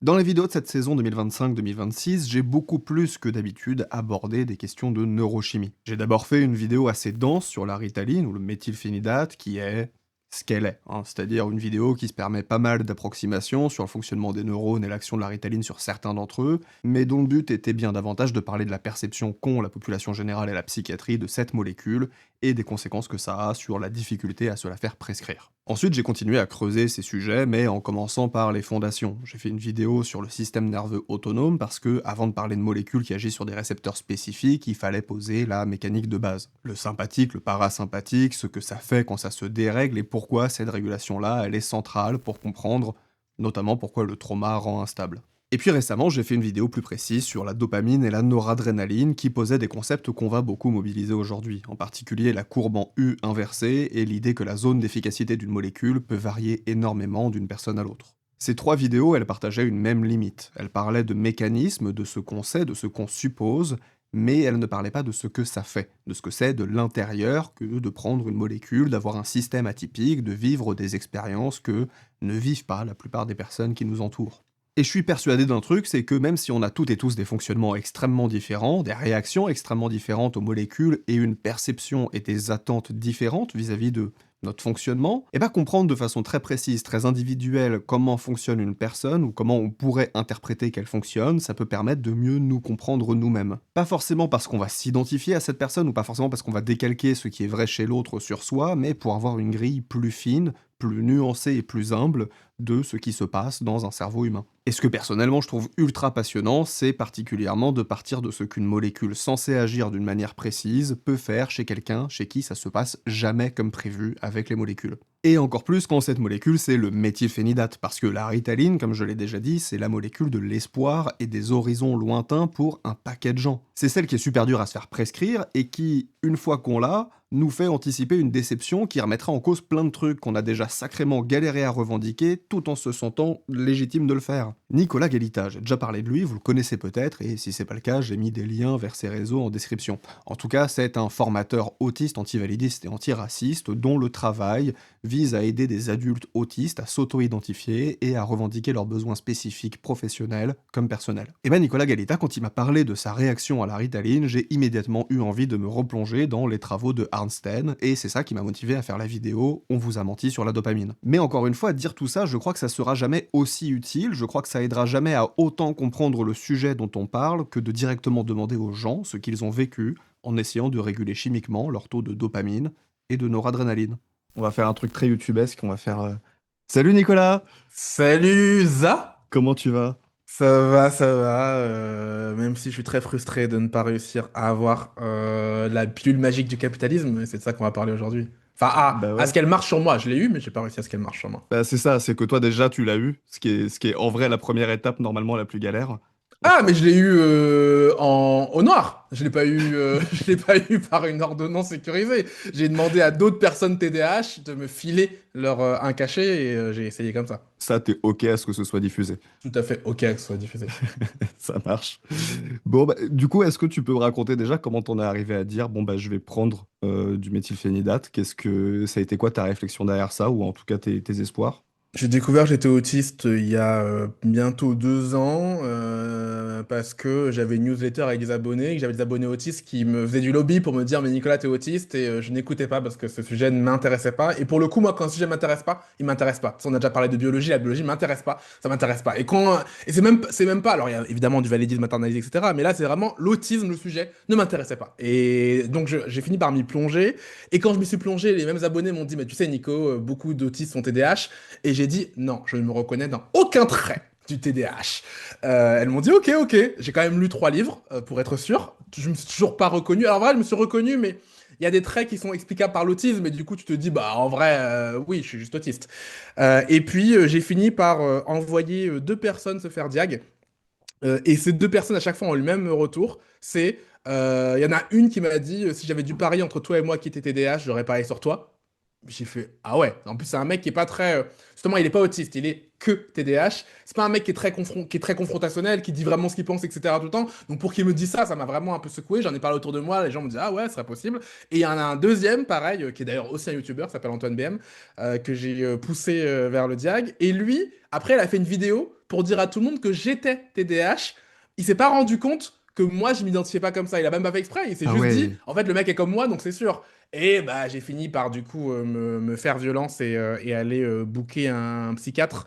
Dans les vidéos de cette saison 2025-2026, j'ai beaucoup plus que d'habitude abordé des questions de neurochimie. J'ai d'abord fait une vidéo assez dense sur la ritaline ou le méthylphénidate qui est ce qu'elle est, hein. C'est-à-dire une vidéo qui se permet pas mal d'approximations sur le fonctionnement des neurones et l'action de la ritaline sur certains d'entre eux, mais dont le but était bien davantage de parler de la perception qu'ont la population générale et la psychiatrie de cette molécule et des conséquences que ça a sur la difficulté à se la faire prescrire. Ensuite, j'ai continué à creuser ces sujets, mais en commençant par les fondations. J'ai fait une vidéo sur le système nerveux autonome parce que, avant de parler de molécules qui agissent sur des récepteurs spécifiques, il fallait poser la mécanique de base. Le sympathique, le parasympathique, ce que ça fait quand ça se dérègle et pourquoi cette régulation-là, elle est centrale pour comprendre notamment pourquoi le trauma rend instable. Et puis récemment, j'ai fait une vidéo plus précise sur la dopamine et la noradrénaline qui posaient des concepts qu'on va beaucoup mobiliser aujourd'hui, en particulier la courbe en U inversée et l'idée que la zone d'efficacité d'une molécule peut varier énormément d'une personne à l'autre. Ces trois vidéos, elles partageaient une même limite. Elles parlaient de mécanismes, de ce qu'on sait, de ce qu'on suppose, mais elles ne parlaient pas de ce que ça fait, de ce que c'est de l'intérieur que de prendre une molécule, d'avoir un système atypique, de vivre des expériences que ne vivent pas la plupart des personnes qui nous entourent. Et je suis persuadé d'un truc, c'est que même si on a toutes et tous des fonctionnements extrêmement différents, des réactions extrêmement différentes aux molécules et une perception et des attentes différentes vis-à-vis de notre fonctionnement, et pas comprendre de façon très précise, très individuelle comment fonctionne une personne ou comment on pourrait interpréter qu'elle fonctionne, ça peut permettre de mieux nous comprendre nous-mêmes. Pas forcément parce qu'on va s'identifier à cette personne ou pas forcément parce qu'on va décalquer ce qui est vrai chez l'autre sur soi, mais pour avoir une grille plus fine, plus nuancée et plus humble de ce qui se passe dans un cerveau humain. Et ce que personnellement je trouve ultra passionnant, c'est particulièrement de partir de ce qu'une molécule censée agir d'une manière précise peut faire chez quelqu'un chez qui ça se passe jamais comme prévu avec les molécules. Et encore plus quand cette molécule c'est le méthylphénidate, parce que la ritaline, comme je l'ai déjà dit, c'est la molécule de l'espoir et des horizons lointains pour un paquet de gens. C'est celle qui est super dure à se faire prescrire et qui, une fois qu'on l'a, nous fait anticiper une déception qui remettra en cause plein de trucs qu'on a déjà sacrément galéré à revendiquer tout en se sentant légitime de le faire. Nicolas Galita, j'ai déjà parlé de lui, vous le connaissez peut-être, et si c'est pas le cas, j'ai mis des liens vers ses réseaux en description. En tout cas, c'est un formateur autiste, antivalidiste et antiraciste dont le travail vise à aider des adultes autistes à s'auto-identifier et à revendiquer leurs besoins spécifiques professionnels comme personnels. Et ben Nicolas Galita, quand il m'a parlé de sa réaction à la ritaline, j'ai immédiatement eu envie de me replonger dans les travaux de Arnsten, et c'est ça qui m'a motivé à faire la vidéo « On vous a menti sur la dopamine ». Mais encore une fois, dire tout ça, je crois que ça sera jamais aussi utile, je crois que ça aidera jamais à autant comprendre le sujet dont on parle que de directement demander aux gens ce qu'ils ont vécu en essayant de réguler chimiquement leur taux de dopamine et de noradrénaline. On va faire un truc très youtubesque, on va faire Salut Nicolas! Salut Za! Comment tu vas? Ça va, même si je suis très frustré de ne pas réussir à avoir la pilule magique du capitalisme, c'est de ça qu'on va parler aujourd'hui. Enfin, Bah à ce ouais. qu'elle marche sur moi, je l'ai eu, mais j'ai pas réussi à ce qu'elle marche sur moi. Bah c'est ça, c'est que toi déjà tu l'as eu, ce qui est en vrai la première étape normalement la plus galère. Ah, mais je l'ai eu au noir. Je l'ai pas eu, je l'ai pas eu par une ordonnance sécurisée. J'ai demandé à d'autres personnes TDAH de me filer leur un cachet et j'ai essayé comme ça. Ça, t'es ok à ce que ce soit diffusé. Tout à fait ok que ce soit diffusé. Ça marche. Bon, bah, du coup, est-ce que tu peux me raconter déjà comment t'en es arrivé à dire, bon, bah, je vais prendre du méthylphénidate? Qu'est-ce que ça a été quoi ta réflexion derrière ça, ou en tout cas tes espoirs? J'ai découvert que j'étais autiste il y a bientôt 2 ans parce que j'avais une newsletter avec des abonnés, que j'avais des abonnés autistes qui me faisaient du lobby pour me dire mais Nicolas t'es autiste et je n'écoutais pas parce que ce sujet ne m'intéressait pas et pour le coup moi quand un sujet m'intéresse pas il m'intéresse pas. Si on a déjà parlé de biologie, la biologie m'intéresse pas, ça m'intéresse pas et c'est même pas alors il y a évidemment du validisme maternalisé etc mais là c'est vraiment l'autisme le sujet ne m'intéressait pas et donc j'ai fini par m'y plonger et quand je m'y suis plongé les mêmes abonnés m'ont dit mais tu sais Nico beaucoup d'autistes sont TDAH et j'ai dit non, je ne me reconnais dans aucun trait du TDAH. Elles m'ont dit ok, ok. J'ai quand même lu 3 livres pour être sûr. Je me suis toujours pas reconnu. Alors en vrai, je me suis reconnu, mais il y a des traits qui sont explicables par l'autisme, et du coup, tu te dis bah en vrai, oui, je suis juste autiste. Et puis j'ai fini par envoyer 2 personnes se faire diag. Et ces 2 personnes à chaque fois ont eu le même retour. Il y en a une qui m'a dit si j'avais dû parier entre toi et moi qui était TDAH, j'aurais parié sur toi. J'ai fait, ah ouais. En plus, c'est un mec qui est pas très. Justement, il est pas autiste, il est que TDAH. C'est pas un mec qui est très confrontationnel, qui dit vraiment ce qu'il pense, etc. tout le temps. Donc, pour qu'il me dise ça, ça m'a vraiment un peu secoué. J'en ai parlé autour de moi, les gens me disent, ah ouais, ce serait possible. Et il y en a un deuxième, pareil, qui est d'ailleurs aussi un YouTuber, qui s'appelle Antoine BM, que j'ai poussé vers le diag. Et lui, après, il a fait une vidéo pour dire à tout le monde que j'étais TDAH. Il s'est pas rendu compte que moi, je m'identifiais pas comme ça. Il a même pas fait exprès. Il s'est Ah juste dit, ouais. en fait, le mec est comme moi, donc c'est sûr. Et bah, j'ai fini par du coup me faire violence et aller booker un psychiatre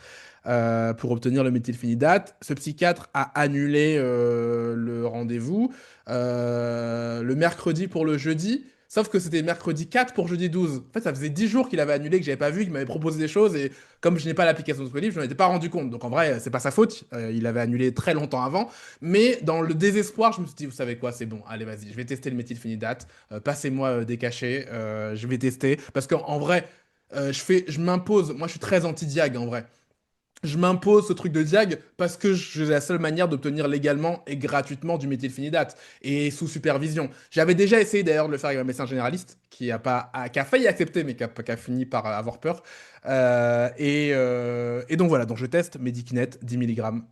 pour obtenir le méthylphénidate. Ce psychiatre a annulé le rendez-vous le mercredi pour le jeudi. Sauf que c'était mercredi 4 pour jeudi 12. En fait, ça faisait 10 jours qu'il avait annulé, que j'avais pas vu, qu'il m'avait proposé des choses. Et comme je n'ai pas l'application disponible, je n'en étais pas rendu compte. Donc en vrai, c'est pas sa faute. Il avait annulé très longtemps avant. Mais dans le désespoir, je me suis dit, vous savez quoi, c'est bon. Allez, vas-y, je vais tester le méthylphénidate. Passez-moi des cachets. Je vais tester. Parce qu'en vrai, je m'impose. Moi, je suis très anti-diag en vrai. Je m'impose ce truc de diag parce que j'ai la seule manière d'obtenir légalement et gratuitement du méthylphénidate et sous supervision. J'avais déjà essayé d'ailleurs de le faire avec un médecin généraliste qui a failli accepter mais qui a fini par avoir peur. Et donc voilà, donc je teste Medikinet 10 mg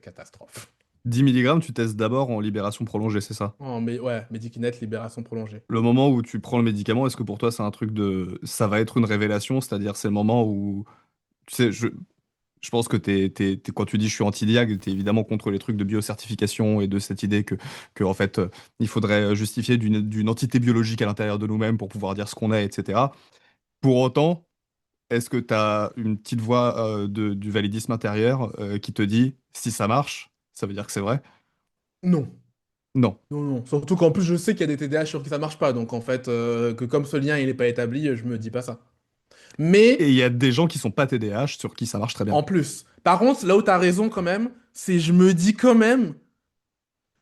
catastrophe. 10 milligrammes, tu testes d'abord en libération prolongée, c'est ça? Oh, mais ouais, Medikinet libération prolongée. Le moment où tu prends le médicament, est-ce que pour toi c'est un truc de... Ça va être une révélation, c'est-à-dire c'est le moment où... Tu sais, je pense que quand tu dis je suis anti-diag, t'es évidemment contre les trucs de biocertification et de cette idée que en fait, il faudrait justifier d'une entité biologique à l'intérieur de nous-mêmes pour pouvoir dire ce qu'on est, etc. Pour autant, est-ce que tu as une petite voix du validisme intérieur qui te dit si ça marche, ça veut dire que c'est vrai? Non. Non. Non, non. Surtout qu'en plus, je sais qu'il y a des TDAH sur qui ça marche pas. Donc en fait, que comme ce lien il est pas établi, je me dis pas ça. Et Mais il y a des gens qui sont pas TDAH sur qui ça marche très bien. en plus. Par contre, là où tu as raison quand même, c'est je me dis quand même,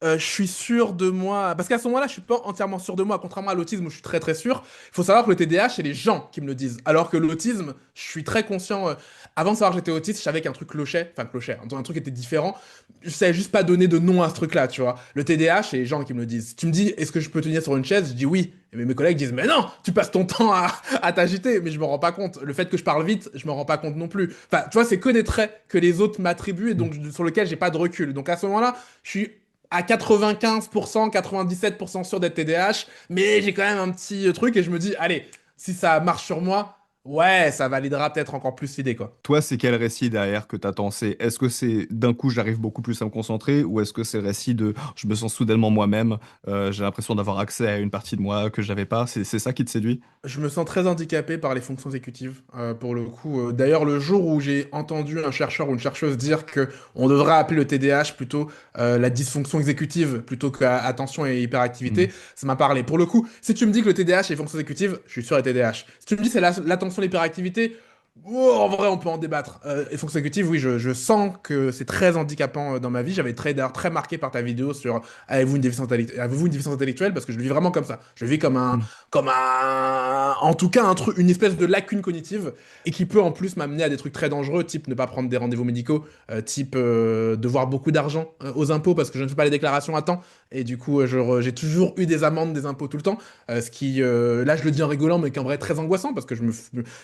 je suis sûr de moi. Parce qu'à ce moment-là, je suis pas entièrement sûr de moi, contrairement à l'autisme où je suis très très sûr. Il faut savoir que le TDAH, c'est les gens qui me le disent. Alors que l'autisme, je suis très conscient. Avant de savoir que j'étais autiste, je savais qu'un truc clochait, enfin clochait, un truc était différent. Je savais juste pas donner de nom à ce truc-là, tu vois. Le TDAH, c'est les gens qui me le disent. Si tu me dis, est-ce que je peux tenir sur une chaise? Je dis oui. Et mes collègues disent, mais non, tu passes ton temps à t'agiter. Mais je me rends pas compte. Le fait que je parle vite, je me rends pas compte non plus. Enfin, tu vois, c'est que des traits que les autres m'attribuent et donc sur lesquels j'ai pas de recul. Donc à ce moment-là, je suis à 95%, 97% sûr d'être TDAH, mais j'ai quand même un petit truc et je me dis, allez, si ça marche sur moi, ouais, ça validera peut-être encore plus l'idée, quoi. Toi, c'est quel récit derrière que t'attends? Est-ce que c'est d'un coup j'arrive beaucoup plus à me concentrer ou est-ce que c'est le récit de je me sens soudainement moi-même, j'ai l'impression d'avoir accès à une partie de moi que j'avais pas? C'est ça qui te séduit? Je me sens très handicapé par les fonctions exécutives, pour le coup. D'ailleurs, le jour où j'ai entendu un chercheur ou une chercheuse dire que on devrait appeler le TDAH plutôt la dysfonction exécutive plutôt qu'attention et hyperactivité, ça m'a parlé. Pour le coup, si tu me dis que le TDAH est fonction exécutive, je suis sûr c'est TDAH. Si tu me dis que c'est l'attention et l'hyperactivité, oh, en vrai, on peut en débattre. Et fonction exécutive, oui, je sens que c'est très handicapant dans ma vie. J'avais d'ailleurs très marqué par ta vidéo sur avez-vous une déficience intellectuelle parce que je le vis vraiment comme ça. Je le vis Mm. comme un, en tout cas, un truc, une espèce de lacune cognitive et qui peut en plus m'amener à des trucs très dangereux, type ne pas prendre des rendez-vous médicaux, type devoir beaucoup d'argent aux impôts parce que je ne fais pas les déclarations à temps. Et du coup, j'ai toujours eu des amendes des impôts tout le temps. Ce qui, là, je le dis en rigolant, mais qui en vrai est très angoissant parce que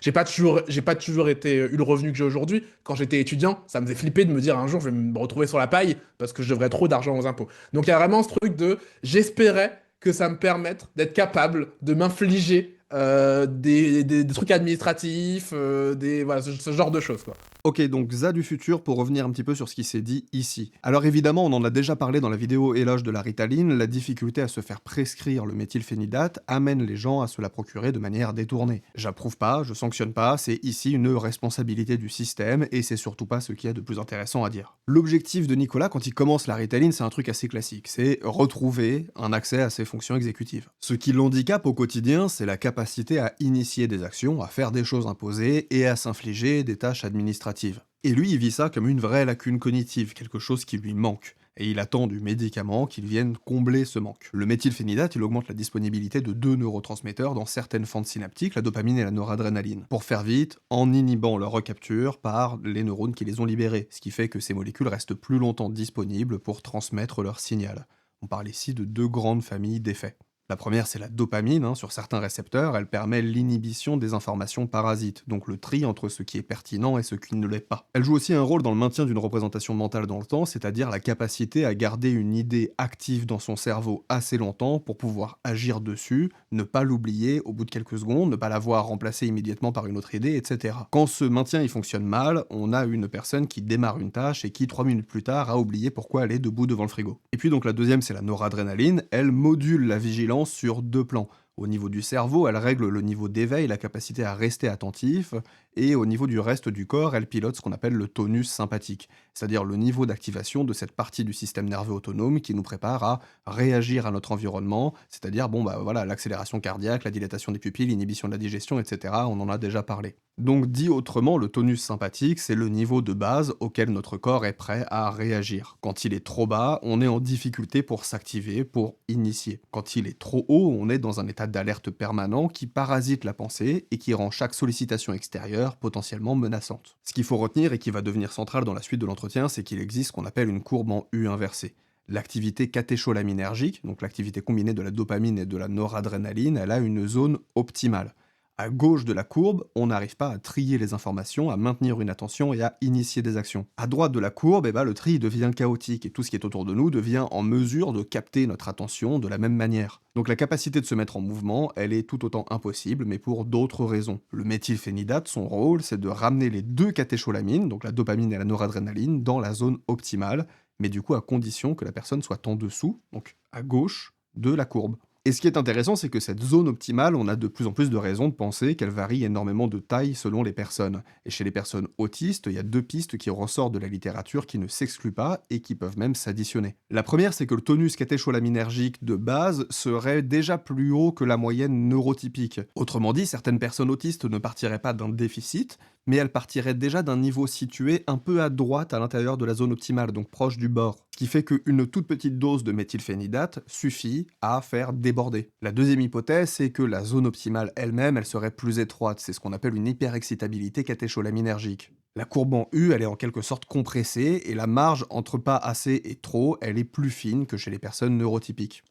j'ai pas toujours eu le revenu que j'ai aujourd'hui. Quand j'étais étudiant, ça me faisait flipper de me dire un jour, je vais me retrouver sur la paille parce que je devrais trop d'argent aux impôts. Donc, il y a vraiment ce truc de, j'espérais que ça me permette d'être capable de m'infliger des trucs administratifs, voilà, ce genre de choses, quoi. Ok, donc Za du futur, pour revenir un petit peu sur ce qui s'est dit ici. Alors évidemment, on en a déjà parlé dans la vidéo éloge de la Ritaline, la difficulté à se faire prescrire le méthylphénidate amène les gens à se la procurer de manière détournée. J'approuve pas, je sanctionne pas, c'est ici une responsabilité du système, et c'est surtout pas ce qu'il y a de plus intéressant à dire. L'objectif de Nicolas quand il commence la Ritaline, c'est un truc assez classique, c'est retrouver un accès à ses fonctions exécutives. Ce qui l'handicape au quotidien, c'est la capacité à initier des actions, à faire des choses imposées, et à s'infliger des tâches administratives. Et lui, il vit ça comme une vraie lacune cognitive, quelque chose qui lui manque. Et il attend du médicament qu'il vienne combler ce manque. Le méthylphénidate, il augmente la disponibilité de deux neurotransmetteurs dans certaines fentes synaptiques, la dopamine et la noradrénaline. Pour faire vite, en inhibant leur recapture par les neurones qui les ont libérés, ce qui fait que ces molécules restent plus longtemps disponibles pour transmettre leur signal. On parle ici de deux grandes familles d'effets. La première, c'est la dopamine, hein, sur certains récepteurs, elle permet l'inhibition des informations parasites, donc le tri entre ce qui est pertinent et ce qui ne l'est pas. Elle joue aussi un rôle dans le maintien d'une représentation mentale dans le temps, c'est-à-dire la capacité à garder une idée active dans son cerveau assez longtemps pour pouvoir agir dessus, ne pas l'oublier au bout de quelques secondes, ne pas la voir remplacée immédiatement par une autre idée, etc. Quand ce maintien il fonctionne mal, on a une personne qui démarre une tâche et qui 3 minutes plus tard a oublié pourquoi elle est debout devant le frigo. Et puis donc la deuxième, c'est la noradrénaline, elle module la vigilance sur deux plans. Au niveau du cerveau, elle règle le niveau d'éveil, la capacité à rester attentif, et au niveau du reste du corps, elle pilote ce qu'on appelle le tonus sympathique, c'est-à-dire le niveau d'activation de cette partie du système nerveux autonome qui nous prépare à réagir à notre environnement, c'est-à-dire bon bah voilà, l'accélération cardiaque, la dilatation des pupilles, l'inhibition de la digestion, etc. On en a déjà parlé. Donc dit autrement, le tonus sympathique, c'est le niveau de base auquel notre corps est prêt à réagir. Quand il est trop bas, on est en difficulté pour s'activer, pour initier. Quand il est trop haut, on est dans un état d'alerte permanent qui parasite la pensée et qui rend chaque sollicitation extérieure potentiellement menaçante. Ce qu'il faut retenir et qui va devenir central dans la suite de l'entretien, c'est qu'il existe ce qu'on appelle une courbe en U inversée. L'activité catécholaminergique, donc l'activité combinée de la dopamine et de la noradrénaline, elle a une zone optimale. À gauche de la courbe, on n'arrive pas à trier les informations, à maintenir une attention et à initier des actions. À droite de la courbe, le tri devient chaotique et tout ce qui est autour de nous devient en mesure de capter notre attention de la même manière. Donc la capacité de se mettre en mouvement, elle est tout autant impossible, mais pour d'autres raisons. Le méthylphénidate, son rôle, c'est de ramener les deux catécholamines, donc la dopamine et la noradrénaline, dans la zone optimale, mais du coup à condition que la personne soit en dessous, donc à gauche de la courbe. Et ce qui est intéressant, c'est que cette zone optimale, on a de plus en plus de raisons de penser qu'elle varie énormément de taille selon les personnes. Et chez les personnes autistes, il y a deux pistes qui ressortent de la littérature qui ne s'excluent pas et qui peuvent même s'additionner. La première, c'est que le tonus catécholaminergique de base serait déjà plus haut que la moyenne neurotypique. Autrement dit, certaines personnes autistes ne partiraient pas d'un déficit, mais elles partiraient déjà d'un niveau situé un peu à droite à l'intérieur de la zone optimale, donc proche du bord. Ce qui fait qu'une toute petite dose de méthylphénidate suffit à faire déborder. La deuxième hypothèse, c'est que la zone optimale elle-même, elle serait plus étroite. C'est ce qu'on appelle une hyperexcitabilité catécholaminergique. La courbe en U, elle est en quelque sorte compressée, et la marge entre pas assez et trop, elle est plus fine que chez les personnes neurotypiques.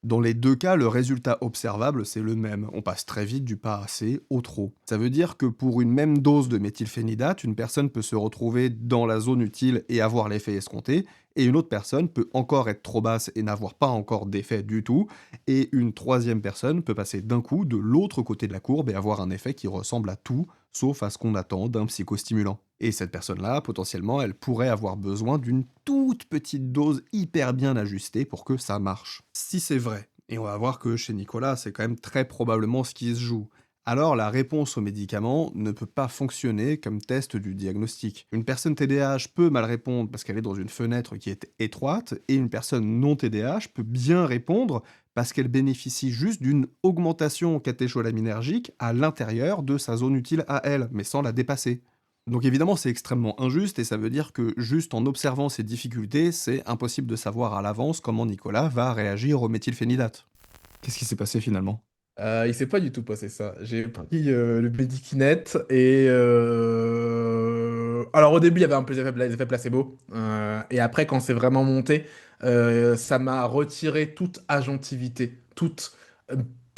Dans les deux cas, le résultat observable, c'est le même. On passe très vite du pas assez au trop. Ça veut dire que pour une même dose de méthylphénidate, une personne peut se retrouver dans la zone utile et avoir l'effet escompté, et une autre personne peut encore être trop basse et n'avoir pas encore d'effet du tout, et une troisième personne peut passer d'un coup de l'autre côté de la courbe et avoir un effet qui ressemble à tout, sauf à ce qu'on attend d'un psychostimulant. Et cette personne-là, potentiellement, elle pourrait avoir besoin d'une toute petite dose hyper bien ajustée pour que ça marche. Si c'est vrai, et on va voir que chez Nicolas, c'est quand même très probablement ce qui se joue, alors la réponse aux médicaments ne peut pas fonctionner comme test du diagnostic. Une personne TDAH peut mal répondre parce qu'elle est dans une fenêtre qui est étroite, et une personne non TDAH peut bien répondre parce qu'elle bénéficie juste d'une augmentation catécholaminergique à l'intérieur de sa zone utile à elle, mais sans la dépasser. Donc évidemment, c'est extrêmement injuste et ça veut dire que juste en observant ces difficultés, c'est impossible de savoir à l'avance comment Nicolas va réagir au méthylphénidate. Qu'est-ce qui s'est passé finalement? Il s'est pas du tout passé ça. J'ai pris le Medikinet et alors au début il y avait un peu des effets placebo et après quand c'est vraiment monté, ça m'a retiré toute agentivité, toute euh,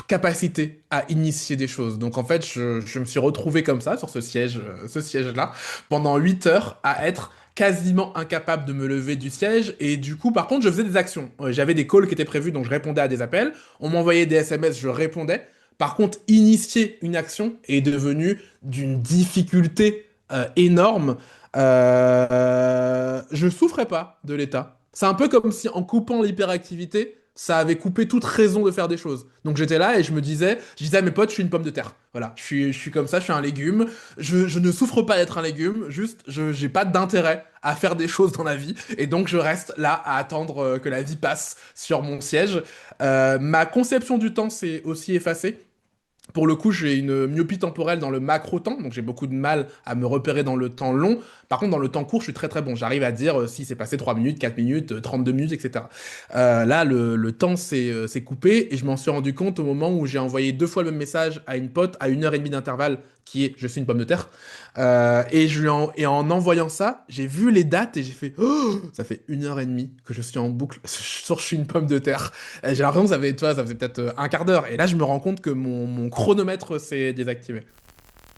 capacité à initier des choses. Donc en fait je me suis retrouvé comme ça sur ce siège-là pendant 8 heures à être quasiment incapable de me lever du siège et du coup par contre je faisais des actions. J'avais des calls qui étaient prévus donc je répondais à des appels. On m'envoyait des SMS, je répondais. Par contre, initier une action est devenu d'une difficulté énorme. Je souffrais pas de l'État. C'est un peu comme si en coupant l'hyperactivité, ça avait coupé toute raison de faire des choses. Donc j'étais là et je disais à mes potes, je suis une pomme de terre. Voilà, je suis comme ça, je suis un légume. Je ne souffre pas d'être un légume, juste je j'ai pas d'intérêt à faire des choses dans la vie. Et donc je reste là à attendre que la vie passe sur mon siège. Ma conception du temps s'est aussi effacée. Pour le coup, j'ai une myopie temporelle dans le macro-temps, donc j'ai beaucoup de mal à me repérer dans le temps long. Par contre, dans le temps court, je suis très très bon. J'arrive à dire si c'est passé 3 minutes, 4 minutes, 32 minutes, etc. Là, le temps s'est coupé et je m'en suis rendu compte au moment où j'ai envoyé deux fois le même message à une pote à 1 heure et demie d'intervalle qui est Je suis une pomme de terre. Et en envoyant ça, j'ai vu les dates et j'ai fait oh, ça fait 1 heure et demie que je suis en boucle sur Je suis une pomme de terre. Et j'ai l'impression que ça fait, tu vois, ça faisait peut-être un quart d'heure. Et là, je me rends compte que mon chronomètre s'est désactivé.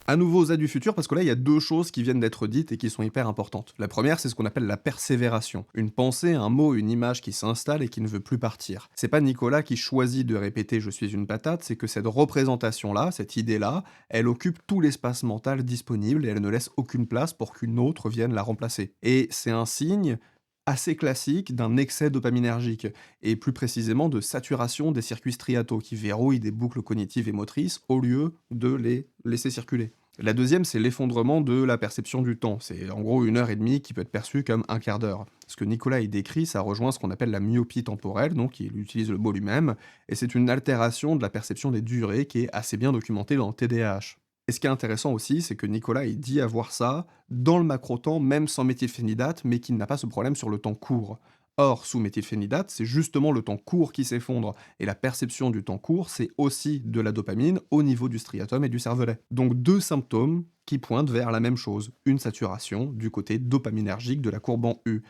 À nouveau aux du futur, parce que là, il y a deux choses qui viennent d'être dites et qui sont hyper importantes. La première, c'est ce qu'on appelle la persévération. Une pensée, un mot, une image qui s'installe et qui ne veut plus partir. C'est pas Nicolas qui choisit de répéter je suis une patate, c'est que cette représentation-là, cette idée-là, elle occupe tout l'espace mental disponible et elle ne laisse aucune place pour qu'une autre vienne la remplacer. Et c'est un signe assez classique d'un excès dopaminergique, et plus précisément de saturation des circuits striataux qui verrouillent des boucles cognitives et motrices au lieu de les laisser circuler. La deuxième, c'est l'effondrement de la perception du temps. C'est en gros 1 heure et demie qui peut être perçue comme un quart d'heure. Ce que Nicolas y décrit, ça rejoint ce qu'on appelle la myopie temporelle, donc il utilise le mot lui-même, et c'est une altération de la perception des durées qui est assez bien documentée dans le TDAH. Et ce qui est intéressant aussi, c'est que Nicolas il dit avoir ça dans le macro-temps, même sans méthylphénidate, mais qu'il n'a pas ce problème sur le temps court. Or, sous méthylphénidate, c'est justement le temps court qui s'effondre, et la perception du temps court, c'est aussi de la dopamine au niveau du striatum et du cervelet. Donc deux symptômes qui pointent vers la même chose, une saturation du côté dopaminergique de la courbe en U.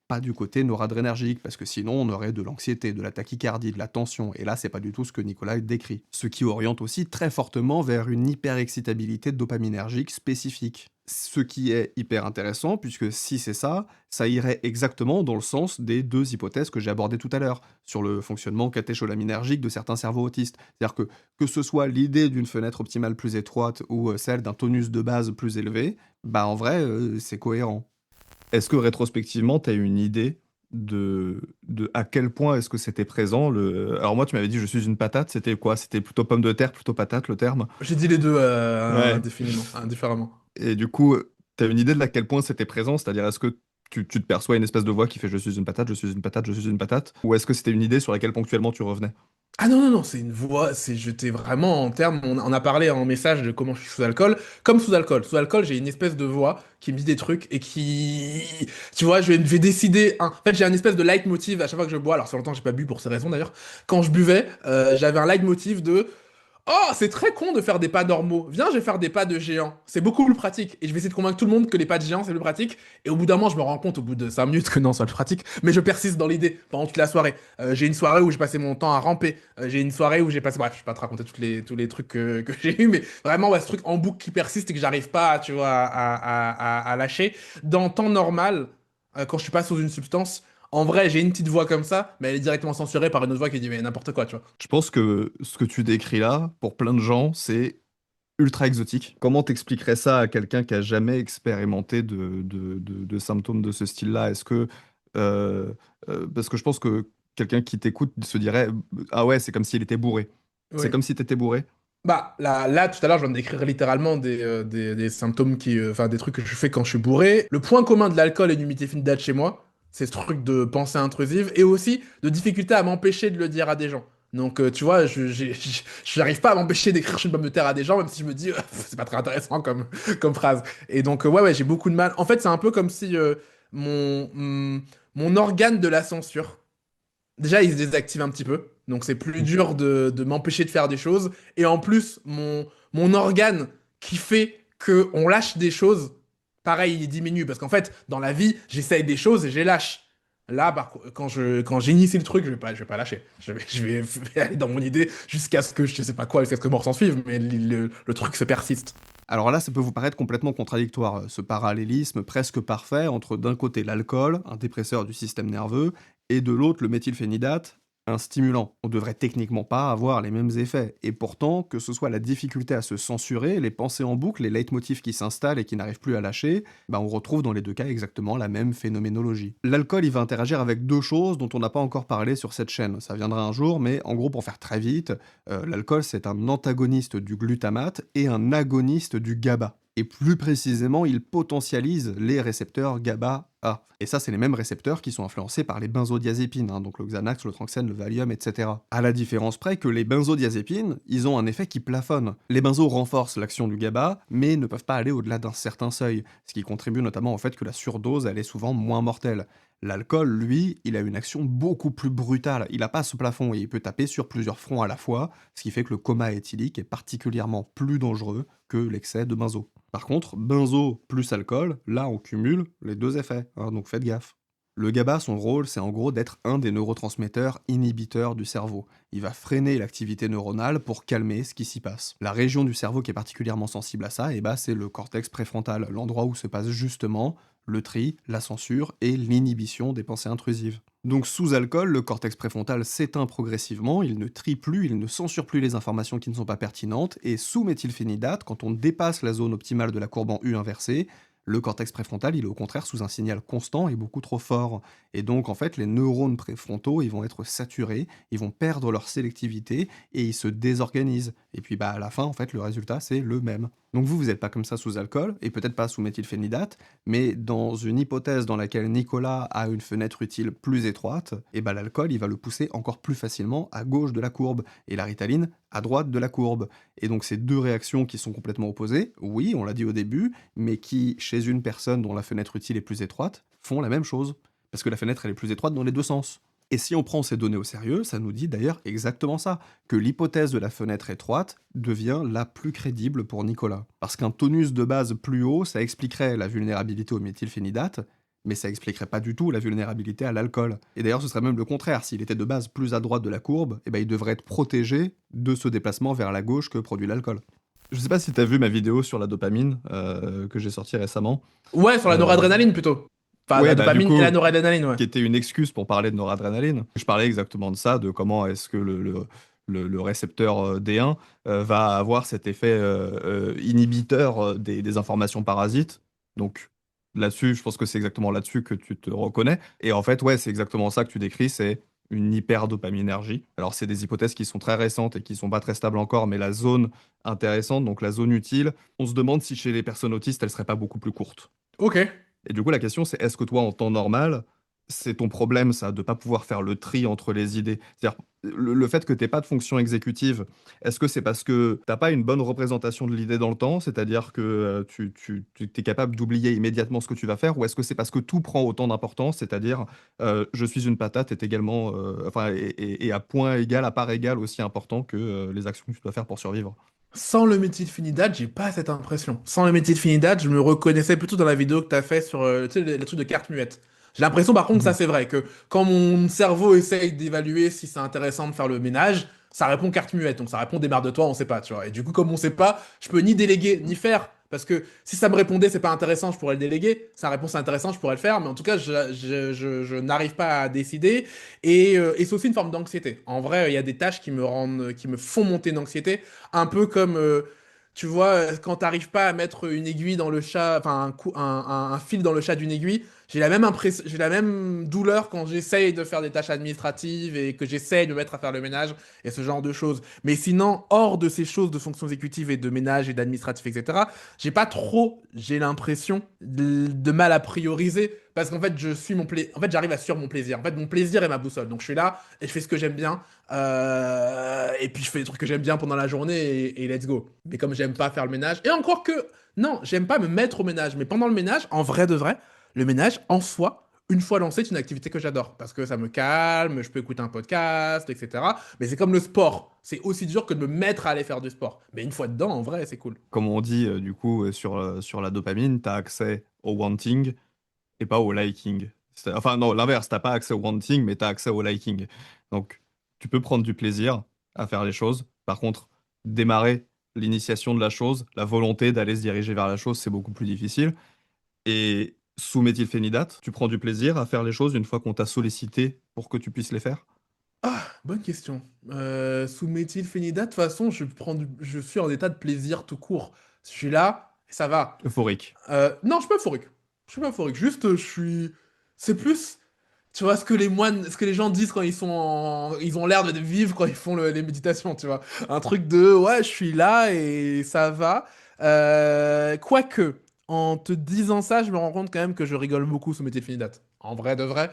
Pas du côté noradrénergique, parce que sinon on aurait de l'anxiété, de la tachycardie, de la tension, et là c'est pas du tout ce que Nicolas décrit. Ce qui oriente aussi très fortement vers une hyperexcitabilité dopaminergique spécifique. Ce qui est hyper intéressant, puisque si c'est ça, ça irait exactement dans le sens des deux hypothèses que j'ai abordées tout à l'heure, sur le fonctionnement catécholaminergique de certains cerveaux autistes. C'est-à-dire que ce soit l'idée d'une fenêtre optimale plus étroite ou celle d'un tonus de base plus élevé, bah en vrai, c'est cohérent. Est-ce que rétrospectivement, tu as une idée de à quel point est-ce que c'était présent le... Alors moi, tu m'avais dit je suis une patate, c'était quoi? C'était plutôt pomme de terre, plutôt patate le terme? J'ai dit les deux Ouais. indéfiniment, indifféremment. Et du coup, tu as une idée de à quel point c'était présent? C'est-à-dire, est-ce que tu te perçois une espèce de voix qui fait je suis une patate, je suis une patate, je suis une patate? Ou est-ce que c'était une idée sur laquelle ponctuellement tu revenais? Ah non, non, non, c'est une voix, j'étais vraiment en termes, on a parlé en message de comment je suis sous alcool. Comme sous alcool. Sous alcool, j'ai une espèce de voix qui me dit des trucs et qui, tu vois, je vais décider, en fait, j'ai un espèce de leitmotiv à chaque fois que je bois, alors ça fait longtemps que j'ai pas bu pour ces raisons d'ailleurs. Quand je buvais, j'avais un leitmotiv de oh, c'est très con de faire des pas normaux. Viens, je vais faire des pas de géant. C'est beaucoup plus pratique. Et je vais essayer de convaincre tout le monde que les pas de géant, c'est plus pratique. Et au bout d'un moment, je me rends compte, au bout de 5 minutes, que non, c'est pas plus pratique. Mais je persiste dans l'idée pendant toute la soirée. J'ai une soirée où j'ai passé mon temps à ramper. J'ai une soirée où j'ai passé. Bref, je vais pas te raconter tous les trucs que j'ai eu. Mais vraiment, ouais, ce truc en boucle qui persiste et que j'arrive pas, tu vois, à lâcher. Dans temps normal, quand je suis pas sous une substance, en vrai, j'ai une petite voix comme ça, mais elle est directement censurée par une autre voix qui dit mais n'importe quoi, tu vois. Je pense que ce que tu décris là, pour plein de gens, c'est ultra exotique. Comment t'expliquerais ça à quelqu'un qui a jamais expérimenté de symptômes de ce style-là? Est-ce que... parce que je pense que quelqu'un qui t'écoute se dirait, ah ouais, c'est comme s'il était bourré. C'est Oui. comme si t'étais bourré. Bah, là, tout à l'heure, je viens de décrire littéralement des symptômes enfin, des trucs que je fais quand je suis bourré. Le point commun de l'alcool et du date chez moi, c'est ce truc de pensée intrusive et aussi de difficulté à m'empêcher de le dire à des gens. Donc, tu vois, j'arrive pas à m'empêcher d'écrire je suis une pomme de terre à des gens, même si je me dis, c'est pas très intéressant comme phrase. Et donc, ouais, ouais, j'ai beaucoup de mal. En fait, c'est un peu comme si mon organe de la censure, déjà, il se désactive un petit peu. Donc, c'est plus dur de m'empêcher de faire des choses. Et en plus, mon organe qui fait que on lâche des choses, pareil, il diminue. Parce qu'en fait, dans la vie, j'essaye des choses et je les lâche. Là, quand j'initie le truc, je vais pas lâcher. Je vais aller dans mon idée jusqu'à ce que je sais pas quoi, jusqu'à ce que mort s'en suive. Mais le truc se persiste. Alors là, ça peut vous paraître complètement contradictoire, ce parallélisme presque parfait entre d'un côté l'alcool, un dépresseur du système nerveux, et de l'autre le méthylphénidate, un stimulant. On devrait techniquement pas avoir les mêmes effets. Et pourtant, que ce soit la difficulté à se censurer, les pensées en boucle, les leitmotifs qui s'installent et qui n'arrivent plus à lâcher, bah on retrouve dans les deux cas exactement la même phénoménologie. L'alcool, il va interagir avec deux choses dont on n'a pas encore parlé sur cette chaîne. Ça viendra un jour, mais en gros, pour faire très vite, l'alcool, c'est un antagoniste du glutamate et un agoniste du GABA. Et plus précisément, il potentialise les récepteurs GABA-A. Et ça, c'est les mêmes récepteurs qui sont influencés par les benzodiazépines, hein, donc le Xanax, le Tranxène, le Valium, etc. À la différence près que les benzodiazépines, ils ont un effet qui plafonne. Les benzos renforcent l'action du GABA, mais ne peuvent pas aller au-delà d'un certain seuil, ce qui contribue notamment au fait que la surdose, elle est souvent moins mortelle. L'alcool, lui, il a une action beaucoup plus brutale. Il n'a pas ce plafond et il peut taper sur plusieurs fronts à la fois, ce qui fait que le coma éthylique est particulièrement plus dangereux que l'excès de benzo. Par contre, benzo plus alcool, là on cumule les deux effets, hein, donc faites gaffe. Le GABA, son rôle, c'est en gros d'être un des neurotransmetteurs inhibiteurs du cerveau. Il va freiner l'activité neuronale pour calmer ce qui s'y passe. La région du cerveau qui est particulièrement sensible à ça, c'est le cortex préfrontal, l'endroit où se passe justement le tri, la censure et l'inhibition des pensées intrusives. Donc sous alcool, le cortex préfrontal s'éteint progressivement, il ne trie plus, il ne censure plus les informations qui ne sont pas pertinentes, et sous méthylphénidate, quand on dépasse la zone optimale de la courbe en U inversée, le cortex préfrontal, il est au contraire sous un signal constant et beaucoup trop fort. Et donc, en fait, les neurones préfrontaux, ils vont être saturés, ils vont perdre leur sélectivité et ils se désorganisent. Et puis, à la fin, en fait, le résultat, c'est le même. Donc vous n'êtes pas comme ça sous alcool, et peut-être pas sous méthylphénidate, mais dans une hypothèse dans laquelle Nicolas a une fenêtre utile plus étroite, l'alcool, il va le pousser encore plus facilement à gauche de la courbe, et la ritaline à droite de la courbe. Et donc ces deux réactions qui sont complètement opposées, oui, on l'a dit au début, mais qui, chez une personne dont la fenêtre utile est plus étroite, font la même chose. Parce que la fenêtre, elle est plus étroite dans les deux sens. Et si on prend ces données au sérieux, ça nous dit d'ailleurs exactement ça, que l'hypothèse de la fenêtre étroite devient la plus crédible pour Nicolas. Parce qu'un tonus de base plus haut, ça expliquerait la vulnérabilité au méthylphénidate, mais ça expliquerait pas du tout la vulnérabilité à l'alcool. Et d'ailleurs, ce serait même le contraire. S'il était de base plus à droite de la courbe, il devrait être protégé de ce déplacement vers la gauche que produit l'alcool. Je sais pas si t'as vu ma vidéo sur la dopamine que j'ai sortie récemment. Ouais, sur la Euh, noradrénaline plutôt. Enfin, la Ouais, du dopamine et la coup, noradrénaline, ouais. qui était une excuse pour parler de noradrénaline. Je parlais exactement de ça, de comment est-ce que le récepteur D1 va avoir cet effet inhibiteur des informations parasites. Donc là-dessus, je pense que c'est exactement là-dessus que tu te reconnais. Et en fait, ouais, c'est exactement ça que tu décris, c'est une hyperdopaminergie. Alors c'est des hypothèses qui sont très récentes et qui sont pas très stables encore, mais la zone intéressante, donc la zone utile, on se demande si chez les personnes autistes, elle serait pas beaucoup plus courte. Ok. Et du coup, la question, c'est est-ce que toi, en temps normal, c'est ton problème, ça, de pas pouvoir faire le tri entre les idées? C'est-à-dire, le fait que tu pas de fonction exécutive, est-ce que c'est parce que t'as pas une bonne représentation de l'idée dans le temps, c'est-à-dire que tu es capable d'oublier immédiatement ce que tu vas faire, ou est-ce que c'est parce que tout prend autant d'importance, c'est-à-dire je suis une patate est également, et à point égal, à part égale aussi important que les actions que tu dois faire pour survivre? Sans le méthylphénidate, j'ai pas cette impression. Sans le méthylphénidate, je me reconnaissais plutôt dans la vidéo que t'as fait sur tu sais, le truc de carte muette. J'ai l'impression par contre que ça Mhm. c'est vrai, que quand mon cerveau essaye d'évaluer si c'est intéressant de faire le ménage, ça répond carte muette, donc ça répond démarre-de-toi, on sait pas, tu vois. Et du coup, comme on sait pas, je peux ni déléguer ni faire. Parce que si ça me répondait c'est pas intéressant, je pourrais le déléguer. Si sa réponse est intéressante, je pourrais le faire. Mais en tout cas, je n'arrive pas à décider. Et c'est aussi une forme d'anxiété. En vrai, il y a des tâches qui me rendent, qui me font monter une anxiété. Un peu comme, tu vois, quand t'arrives pas à mettre une aiguille dans le chat, enfin un fil dans le chat d'une aiguille, j'ai la même impression, j'ai la même douleur quand j'essaye de faire des tâches administratives et que j'essaye de me mettre à faire le ménage et ce genre de choses. Mais sinon, hors de ces choses de fonctions exécutives et de ménage et d'administratif, etc., j'ai pas trop, j'ai l'impression, de mal à prioriser parce qu'en fait, en fait, j'arrive à suivre mon plaisir. En fait, mon plaisir est ma boussole. Donc, je suis là et je fais ce que j'aime bien. Et puis, je fais des trucs que j'aime bien pendant la journée et let's go. Mais comme j'aime pas faire le ménage, et encore que, non, j'aime pas me mettre au ménage. Mais pendant le ménage, en vrai de vrai, le ménage, en soi, une fois lancé, c'est une activité que j'adore parce que ça me calme, je peux écouter un podcast, etc. Mais c'est comme le sport. C'est aussi dur que de me mettre à aller faire du sport. Mais une fois dedans, en vrai, c'est cool. Comme on dit, du coup, sur la dopamine, tu as accès au wanting et pas au liking. Enfin, non, l'inverse, t'as pas accès au wanting, mais tu as accès au liking. Donc, tu peux prendre du plaisir à faire les choses. Par contre, démarrer l'initiation de la chose, la volonté d'aller se diriger vers la chose, c'est beaucoup plus difficile. Et sous méthylphénidate, tu prends du plaisir à faire les choses une fois qu'on t'a sollicité pour que tu puisses les faire? Ah, bonne question. Sous méthylphénidate, de toute façon, je suis en état de plaisir tout court. Je suis là, et ça va. Euphorique. Non, je suis pas euphorique. Je suis pas euphorique. Juste, je suis. C'est plus. Tu vois ce que les moines, ce que les gens disent quand ils ont l'air de vivre quand ils font les méditations, tu vois. Un truc de ouais, je suis là et ça va. Quoique, En te disant ça, je me rends compte quand même que je rigole beaucoup sous méthylphénidate. En vrai de vrai.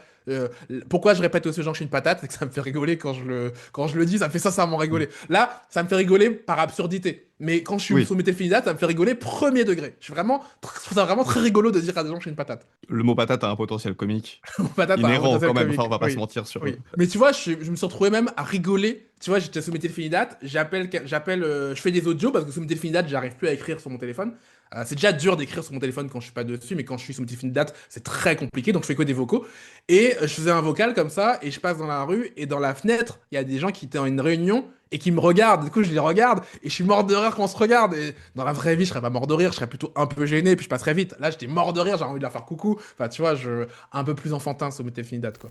Pourquoi je répète aussi aux gens que je suis une patate? C'est que ça me fait rigoler quand je le dis, ça me fait sincèrement Mm. rigoler. Là, ça me fait rigoler par absurdité. Mais quand je suis Oui, sous méthylphénidate, ça me fait rigoler premier degré. Je suis vraiment, je trouve ça vraiment très rigolo de dire à des gens que je suis une patate. le mot patate a un potentiel comique Patate a un inhérent potentiel quand même, enfin on comique. va pas se Oui. mentir sur... Oui. Mais tu vois, je me suis retrouvé même à rigoler. Tu vois, j'étais sous méthylphénidate, je fais des audios parce que sous méthylphénidate, j'arrive plus à écrire sur mon téléphone. C'est déjà dur d'écrire sur mon téléphone quand je suis pas dessus, mais quand je suis sous méthylphénidate, c'est très compliqué, donc je fais que des vocaux. Et je faisais un vocal comme ça, et je passe dans la rue, et dans la fenêtre, il y a des gens qui étaient en une réunion et qui me regardent. Du coup, je les regarde, et je suis mort de rire quand on se regarde. Et dans la vraie vie, je serais pas mort de rire, je serais plutôt un peu gêné, puis je passerais vite. Là, j'étais mort de rire, j'ai envie de leur faire coucou. Enfin, tu vois, un peu plus enfantin sous méthylphénidate, quoi.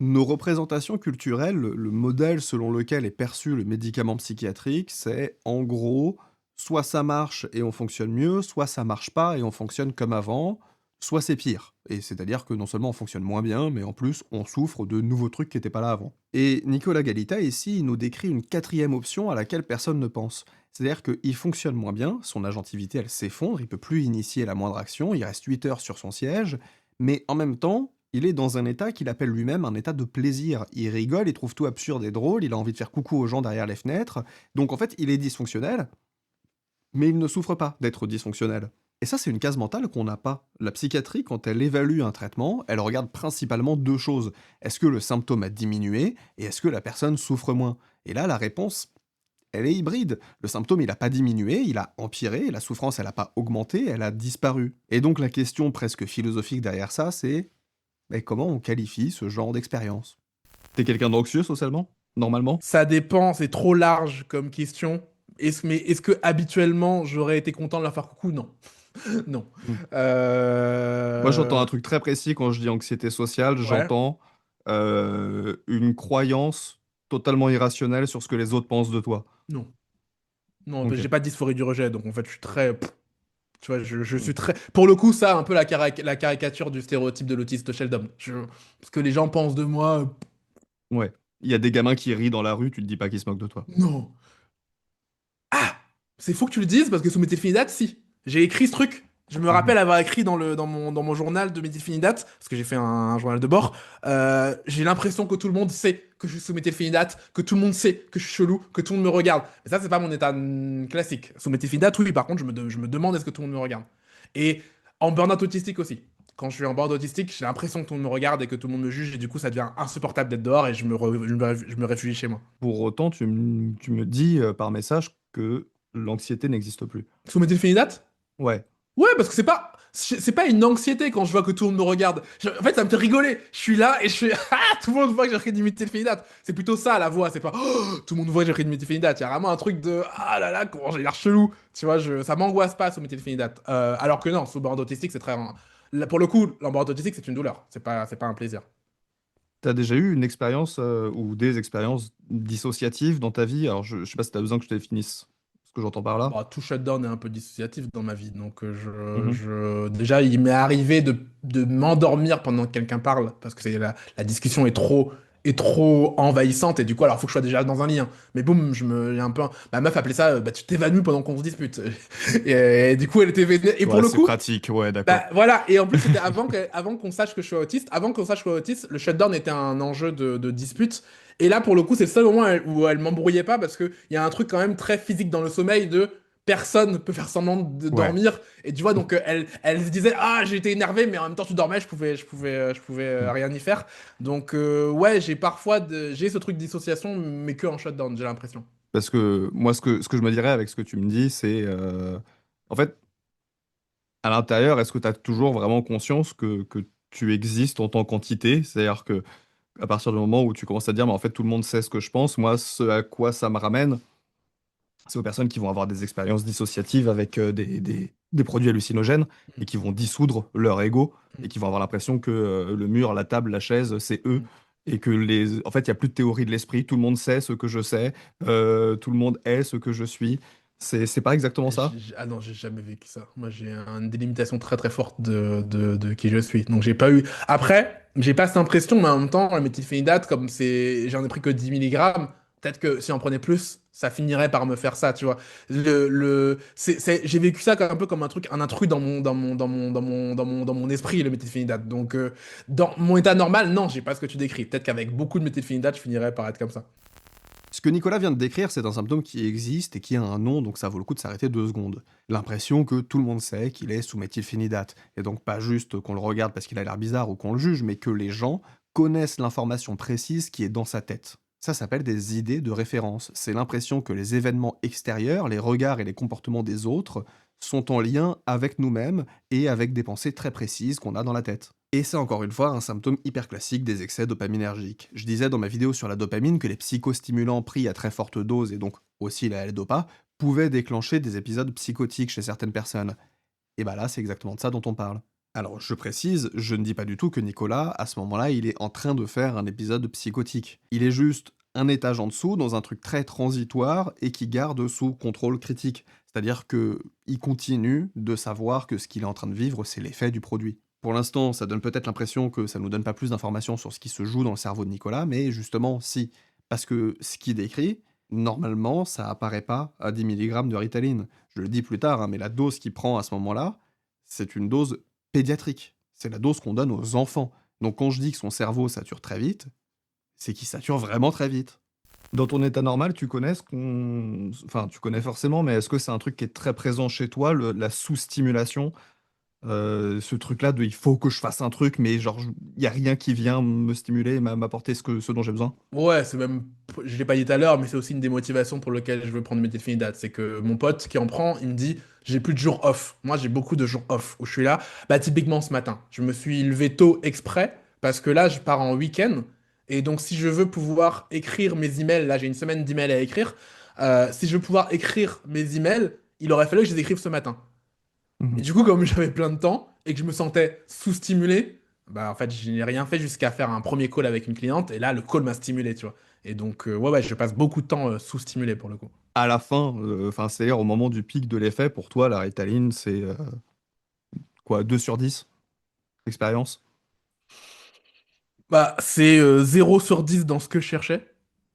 Nos représentations culturelles, le modèle selon lequel est perçu le médicament psychiatrique, c'est en gros, soit ça marche et on fonctionne mieux, soit ça marche pas et on fonctionne comme avant, soit c'est pire. Et c'est-à-dire que non seulement on fonctionne moins bien, mais en plus on souffre de nouveaux trucs qui n'étaient pas là avant. Et Nicolas Galita ici, il nous décrit une quatrième option à laquelle personne ne pense. C'est-à-dire qu'il fonctionne moins bien, son agentivité elle s'effondre, il peut plus initier la moindre action, il reste 8 heures sur son siège, mais en même temps, il est dans un état qu'il appelle lui-même un état de plaisir. Il rigole, il trouve tout absurde et drôle, il a envie de faire coucou aux gens derrière les fenêtres. Donc en fait, il est dysfonctionnel, mais il ne souffre pas d'être dysfonctionnel. Et ça, c'est une case mentale qu'on n'a pas. La psychiatrie, quand elle évalue un traitement, elle regarde principalement deux choses. Est-ce que le symptôme a diminué et est-ce que la personne souffre moins? Et là, la réponse, elle est hybride. Le symptôme, il n'a pas diminué, il a empiré, et la souffrance, elle n'a pas augmenté, elle a disparu. Et donc la question presque philosophique derrière ça, c'est mais comment on qualifie ce genre d'expérience? T'es quelqu'un d'anxieux socialement? Normalement? Ça dépend, c'est trop large comme question. Mais est-ce que habituellement j'aurais été content de leur faire coucou? Non. Non. Hmm. Moi, j'entends un Euh, truc très précis quand je dis anxiété sociale, Ouais, j'entends une croyance totalement irrationnelle sur ce que les autres pensent de toi. non. Non, Ok. j'ai pas de dysphorie du rejet, donc en fait je suis très. Tu vois, je suis très. Pour le coup, ça, un peu la caricature du stéréotype de l'autiste Sheldon. Ce que les gens pensent de moi, Ouais. Il y a des gamins qui rient dans la rue, tu te dis pas qu'ils se moquent de toi. non. Ah! C'est faux que tu le dises parce que sous Météfinidate, si. J'ai écrit ce truc. Je me Mhm. rappelle avoir écrit dans mon journal de Météfinidate, parce que j'ai fait un journal de bord. J'ai l'impression que tout le monde sait que je suis sous Météfinidate, que tout le monde sait que je suis chelou, que tout le monde me regarde. Mais ça, c'est pas mon état classique. Sous Météfinidate, oui, par contre, je me demande est-ce que tout le monde me regarde. Et en burn-out autistique aussi. Quand je suis en burn-out autistique, j'ai l'impression que tout le monde me regarde et que tout le monde me juge, et du coup, ça devient insupportable d'être dehors et je me réfugie chez moi. Pour autant, tu me dis par message que l'anxiété n'existe plus. Sous Météfinidate? Ouais. Ouais, parce que c'est pas une anxiété quand je vois que tout le monde me regarde. En fait, ça me fait rigoler. Je suis là et je fais ah, tout le monde voit que j'ai pris du méthylphénidate. C'est plutôt ça la voix, c'est pas oh, tout le monde voit que j'ai pris du méthylphénidate. Il y a vraiment un truc de ah là là, comment j'ai l'air chelou. Tu vois, ça m'angoisse pas sous méthylphénidate. Alors que non, sous bande autistique, c'est très là, pour le coup, l'embarras autistique, c'est une douleur. C'est pas un plaisir. T'as déjà eu une expérience ou des expériences dissociatives dans ta vie? Alors, je sais pas si t'as besoin que je te définisse ce que j'entends par là. Bah, tout shutdown est un peu dissociatif dans ma vie. Donc, Mhm. déjà, il m'est arrivé de m'endormir pendant que quelqu'un parle, parce que la discussion est trop envahissante, et du coup, alors, faut que je sois déjà dans un lit, hein. Mais boum, il y a un peu. Ma meuf appelait ça, bah, tu t'évanouis pendant qu'on se dispute. Et, du coup, elle était vénère. Et pour Ouais, le c'est coup, pratique, ouais, bah d'accord. voilà, et en plus c'était avant qu'on sache que je suis autiste, avant qu'on sache que je suis autiste, le shutdown était un enjeu de dispute. Et là pour le coup c'est le seul moment où elle m'embrouillait pas parce qu'il y a un truc quand même très physique dans le sommeil de personne ne peut faire semblant de Ouais. dormir. Et tu vois donc elle se disait ah j'ai été énervé mais en même temps tu dormais, je pouvais Mm. rien y faire. Donc ouais j'ai ce truc de dissociation mais que en shutdown j'ai l'impression. Parce que moi, ce que je me dirais avec ce que tu me dis, c'est... en fait, à l'intérieur, est-ce que tu as toujours vraiment conscience que tu existes en tant qu'entité? C'est-à-dire que à partir du moment où tu commences à dire, mais en fait, tout le monde sait ce que je pense, moi, ce à quoi ça me ramène, c'est aux personnes qui vont avoir des expériences dissociatives avec des produits hallucinogènes et qui vont dissoudre leur ego et qui vont avoir l'impression que le mur, la table, la chaise, c'est eux. Et que en fait, il n'y a plus de théorie de l'esprit. Tout le monde sait ce que je sais. Tout le monde est ce que je suis. C'est pas exactement ça? Ah non, j'ai jamais vécu ça. Moi, j'ai une délimitation très très forte de qui je suis. Donc, j'ai pas eu. Après, j'ai pas cette impression, mais en même temps, le méthylphénidate, comme j'en ai pris que 10 milligrammes, peut-être que si j'en prenais plus, ça finirait par me faire ça, tu vois. J'ai vécu ça un peu comme un truc, un intrus dans mon esprit, le méthylphénidate. Donc, dans mon état normal, non, j'ai pas ce que tu décris. Peut-être qu'avec beaucoup de méthylphénidate, je finirais par être comme ça. Ce que Nicolas vient de décrire, c'est un symptôme qui existe et qui a un nom, donc ça vaut le coup de s'arrêter 2 secondes. L'impression que tout le monde sait qu'il est sous méthylphénidate, et donc pas juste qu'on le regarde parce qu'il a l'air bizarre ou qu'on le juge, mais que les gens connaissent l'information précise qui est dans sa tête. Ça s'appelle des idées de référence. C'est l'impression que les événements extérieurs, les regards et les comportements des autres sont en lien avec nous-mêmes et avec des pensées très précises qu'on a dans la tête. Et c'est encore une fois un symptôme hyper classique des excès dopaminergiques. Je disais dans ma vidéo sur la dopamine que les psychostimulants pris à très forte dose, et donc aussi la L-Dopa, pouvaient déclencher des épisodes psychotiques chez certaines personnes. Et bah là, c'est exactement de ça dont on parle. Alors, je précise, je ne dis pas du tout que Nicolas, à ce moment-là, il est en train de faire un épisode psychotique. Il est juste un étage en dessous, dans un truc très transitoire, et qui garde sous contrôle critique. C'est-à-dire que il continue de savoir que ce qu'il est en train de vivre, c'est l'effet du produit. Pour l'instant, ça donne peut-être l'impression que ça nous donne pas plus d'informations sur ce qui se joue dans le cerveau de Nicolas, mais justement, si. Parce que ce qu'il décrit, normalement, ça apparaît pas à 10 mg de Ritaline. Je le dis plus tard, hein, mais la dose qu'il prend à ce moment-là, c'est une dose pédiatrique. C'est la dose qu'on donne aux enfants. Donc quand je dis que son cerveau sature très vite, c'est qu'il sature vraiment très vite. Dans ton état normal, tu connais ce qu'on... Enfin, tu connais forcément, mais est-ce que c'est un truc qui est très présent chez toi, la sous-stimulation? Ce truc-là de il faut que je fasse un truc, mais genre, il y a rien qui vient me stimuler et m'apporter ce dont j'ai besoin. Ouais, c'est même, je l'ai pas dit tout à l'heure, mais c'est aussi une des motivations pour lesquelles je veux prendre méthylphénidate. C'est que mon pote qui en prend, il me dit, j'ai plus de jours off. Moi, j'ai beaucoup de jours off où je suis là. Bah, typiquement ce matin, je me suis levé tôt exprès parce que là, je pars en week-end. Et donc, si je veux pouvoir écrire mes emails, là, j'ai une semaine d'emails à écrire. Si je veux pouvoir écrire mes emails, il aurait fallu que je les écrive ce matin. Et Mhm. du coup, comme j'avais plein de temps et que je me sentais sous-stimulé, bah en fait, je n'ai rien fait jusqu'à faire un premier call avec une cliente. Et là, le call m'a stimulé, tu vois. Et donc, ouais, je passe beaucoup de temps sous-stimulé pour le coup. À la fin, enfin, c'est-à-dire au moment du pic de l'effet, pour toi, la Ritaline, c'est quoi, 2 sur 10 expérience? Bah, c'est 0 sur 10 dans ce que je cherchais.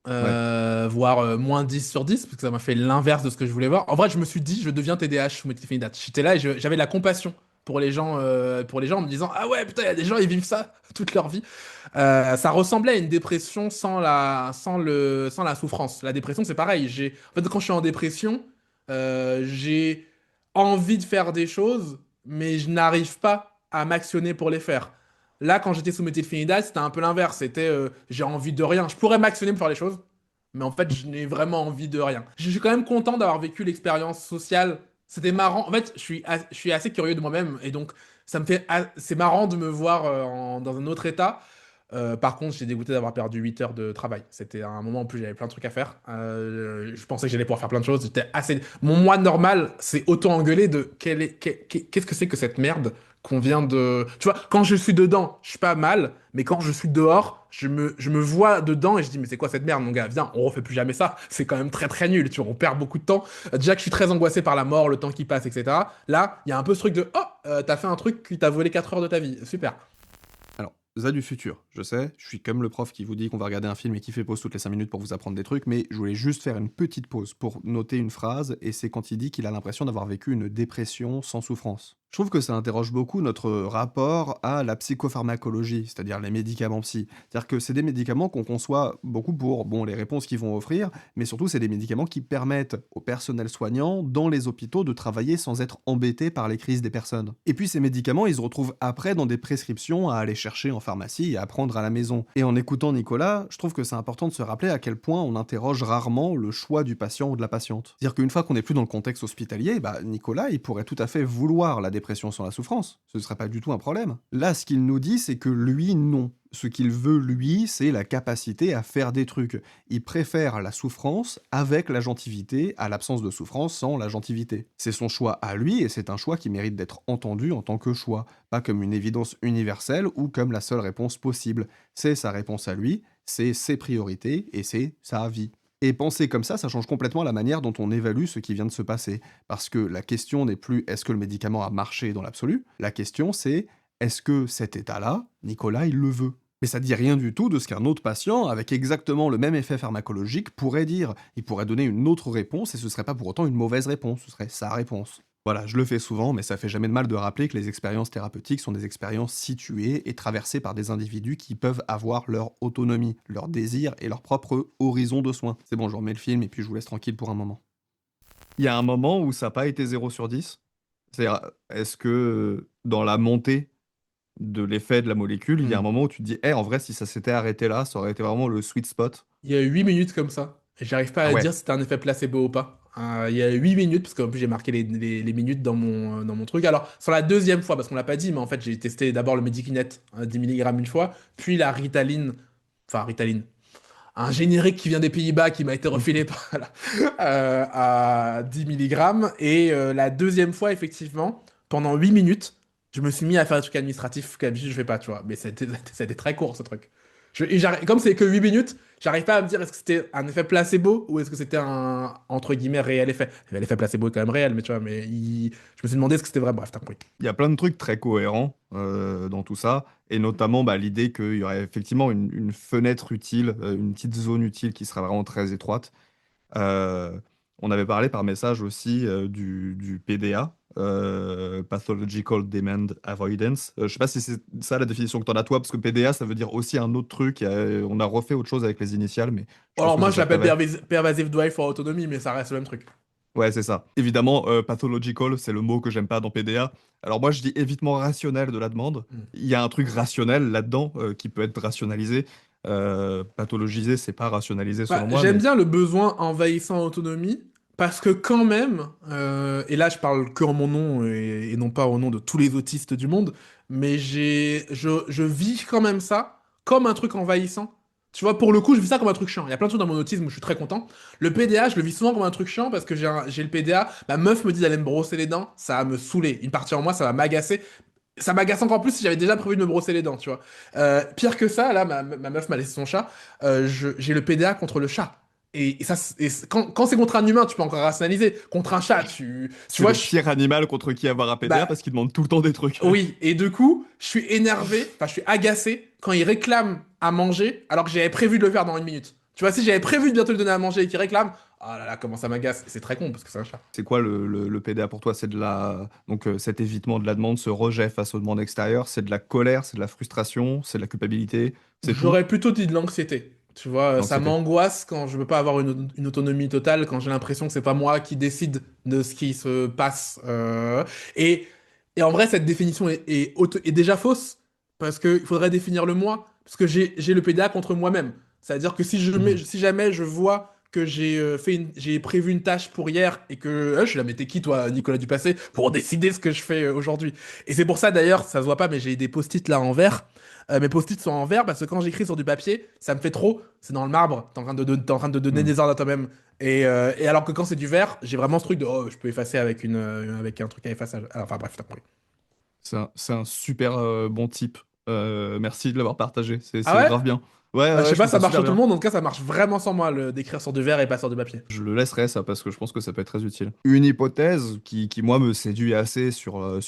Ouais. Voire moins 10 sur 10, parce que ça m'a fait l'inverse de ce que je voulais voir. En vrai, je me suis dit, je deviens TDAH sous méthylphénidate. J'étais là et j'avais de la compassion pour les gens en me disant, ah ouais, putain, il y a des gens, ils vivent ça toute leur vie. Ça ressemblait à une dépression sans la souffrance. La dépression, c'est pareil. En fait, quand je suis en dépression, j'ai envie de faire des choses, mais je n'arrive pas à m'actionner pour les faire. Là, quand j'étais sous méthylphénidate, c'était un peu l'inverse. C'était j'ai envie de rien. Je pourrais m'actionner pour faire les choses, mais en fait, je n'ai vraiment envie de rien. Je suis quand même content d'avoir vécu l'expérience sociale. C'était marrant. En fait, je suis assez curieux de moi-même et donc c'est marrant de me voir dans un autre état. Par contre, j'ai dégoûté d'avoir perdu 8 heures de travail. C'était un moment en plus, j'avais plein de trucs à faire. Je pensais que j'allais pouvoir faire plein de choses. Mon moi normal s'est auto-engueulé de qu'est-ce que c'est que cette merde qu'on vient de. Tu vois, quand je suis dedans, je suis pas mal, mais quand je suis dehors, je me vois dedans et je dis, mais c'est quoi cette merde, mon gars? Viens, on refait plus jamais ça. C'est quand même très très nul. Tu vois, on perd beaucoup de temps. Déjà que je suis très angoissé par la mort, le temps qui passe, etc. Là, il y a un peu ce truc de, oh, t'as fait un truc qui t'a volé 4 heures de ta vie. Super. Alors, ça du futur, je sais, je suis comme le prof qui vous dit qu'on va regarder un film et qui fait pause toutes les 5 minutes pour vous apprendre des trucs, mais je voulais juste faire une petite pause pour noter une phrase, et c'est quand il dit qu'il a l'impression d'avoir vécu une dépression sans souffrance. Je trouve que ça interroge beaucoup notre rapport à la psychopharmacologie, c'est-à-dire les médicaments psy. C'est-à-dire que c'est des médicaments qu'on conçoit beaucoup pour, bon, les réponses qu'ils vont offrir, mais surtout c'est des médicaments qui permettent au personnel soignant dans les hôpitaux de travailler sans être embêtés par les crises des personnes. Et puis ces médicaments, ils se retrouvent après dans des prescriptions à aller chercher en pharmacie et à prendre à la maison. Et en écoutant Nicolas, je trouve que c'est important de se rappeler à quel point on interroge rarement le choix du patient ou de la patiente. C'est-à-dire qu'une fois qu'on n'est plus dans le contexte hospitalier, bah Nicolas, il pourrait tout à fait vouloir la dépression sans la souffrance. Ce ne serait pas du tout un problème. Là, ce qu'il nous dit, c'est que lui, non. Ce qu'il veut, lui, c'est la capacité à faire des trucs. Il préfère la souffrance avec la l'agentivité à l'absence de souffrance sans la l'agentivité. C'est son choix à lui et c'est un choix qui mérite d'être entendu en tant que choix, pas comme une évidence universelle ou comme la seule réponse possible. C'est sa réponse à lui, c'est ses priorités et c'est sa vie. Et penser comme ça change complètement la manière dont on évalue ce qui vient de se passer. Parce que la question n'est plus est-ce que le médicament a marché dans l'absolu, la question c'est est-ce que cet état-là, Nicolas, il le veut. Mais ça dit rien du tout de ce qu'un autre patient, avec exactement le même effet pharmacologique, pourrait dire. Il pourrait donner une autre réponse et ce serait pas pour autant une mauvaise réponse, ce serait sa réponse. Voilà, je le fais souvent, mais ça fait jamais de mal de rappeler que les expériences thérapeutiques sont des expériences situées et traversées par des individus qui peuvent avoir leur autonomie, leurs désirs et leur propre horizon de soins. C'est bon, je remets le film et puis je vous laisse tranquille pour un moment. Il y a un moment où ça n'a pas été 0 sur 10. C'est-à-dire, est-ce que dans la montée de l'effet de la molécule, il y a un Hmm. moment où tu te dis, en vrai, si ça s'était arrêté là, ça aurait été vraiment le sweet spot. Il y a 8 minutes comme ça. Et j'arrive pas Ah à ouais. dire si c'était un effet placebo ou pas. Il y a 8 minutes, parce qu'en plus j'ai marqué les minutes dans mon truc. Alors, sur la deuxième fois, parce qu'on l'a pas dit, mais en fait j'ai testé d'abord le Medikinet, 10 mg une fois, puis la Ritaline, enfin Ritaline, un générique qui vient des Pays-Bas qui m'a été refilé à 10 milligrammes. Et la deuxième fois, effectivement, pendant 8 minutes, je me suis mis à faire des trucs administratifs que d'habitude je fais pas, tu vois. Mais c'était très court ce truc. Comme c'est que 8 minutes, j'arrive pas à me dire est-ce que c'était un effet placebo ou est-ce que c'était un entre guillemets réel effet. L'effet placebo est quand même réel, mais tu vois, je me suis demandé ce que c'était vrai. Bref, t'as compris. Il y a plein de trucs très cohérents dans tout ça, et notamment l'idée qu'il y aurait effectivement une fenêtre utile, une petite zone utile qui serait vraiment très étroite. Euh, on avait parlé par message aussi du PDA, Pathological Demand Avoidance. Je sais pas si c'est ça la définition que tu en as toi, parce que PDA, ça veut dire aussi un autre truc. On a refait autre chose avec les initiales, mais je pense Alors que moi c'est je ça que l'appelle t'avais. Pervasive Drive for Autonomy, mais ça reste le même truc. Ouais, c'est ça. Évidemment, pathological, c'est le mot que j'aime pas dans PDA. Alors moi, je dis évitement rationnel de la demande. Hmm. Il y a un truc rationnel là-dedans qui peut être rationalisé. Pathologisé, c'est pas rationalisé Bah, selon moi, j'aime mais bien le besoin envahissant autonomie, parce que quand même, et là je parle que en mon nom et non pas au nom de tous les autistes du monde, mais je vis quand même ça comme un truc envahissant. Tu vois, pour le coup, je vis ça comme un truc chiant. Il y a plein de trucs dans mon autisme où je suis très content. Le PDA, je le vis souvent comme un truc chiant parce que j'ai le PDA. Ma meuf me dit d'aller me brosser les dents, ça va me saouler. Une partie en moi, ça va m'agacer. Ça m'agace encore plus si j'avais déjà prévu de me brosser les dents, tu vois. Pire que ça, là, ma meuf m'a laissé son chat. J'ai le PDA contre le chat. Quand c'est contre un humain, tu peux encore rationaliser. Contre un chat, tu c'est vois, le pire animal contre qui avoir un PDA bah, parce qu'il demande tout le temps des trucs. oui. Et du coup, je suis énervé, enfin, je suis agacé quand il réclame à manger alors que j'avais prévu de le faire dans 1 minute. Tu vois, si j'avais prévu de bientôt lui donner à manger et qu'il réclame, ah là là, comment ça m'agace. C'est très con parce que c'est un chat. C'est quoi le PDA pour toi? C'est de la donc cet évitement de la demande, ce rejet face aux demandes extérieures, c'est de la colère, c'est de la frustration, c'est de la culpabilité, c'est tout? J'aurais plutôt dit de l'anxiété. Tu vois, ça L'anxiété. m'angoisse quand je veux pas avoir une autonomie totale, quand j'ai l'impression que c'est pas moi qui décide de ce qui se passe. Et, et en vrai, cette définition est déjà fausse, parce qu'il faudrait définir le moi, parce que j'ai le PDA contre moi-même. C'est-à-dire que Mhm. si jamais je vois que j'ai prévu une tâche pour hier et que je suis là, mais t'es qui toi, Nicolas Dupassé, pour décider ce que je fais aujourd'hui. Et c'est pour ça d'ailleurs, ça se voit pas, mais j'ai des post-it là en vert. Mes post-it sont en vert parce que quand j'écris sur du papier, ça me fait trop. C'est dans le marbre. T'es en train de donner Mhm. des ordres à toi-même. Et alors que quand c'est du verre, j'ai vraiment ce truc de oh, je peux effacer avec un truc à effaçage. Enfin bref, t'as compris. C'est un super bon type. Merci de l'avoir partagé. Ah C'est ouais? grave bien. Ouais, Bah, ouais, je ouais, sais je pas, trouve ça ça marche super sur tout le bien. monde. En tout cas, ça marche vraiment sans moi d'écrire sur du verre et pas sur du papier. Je le laisserai ça parce que je pense que ça peut être très utile. Une hypothèse qui moi me séduit assez sur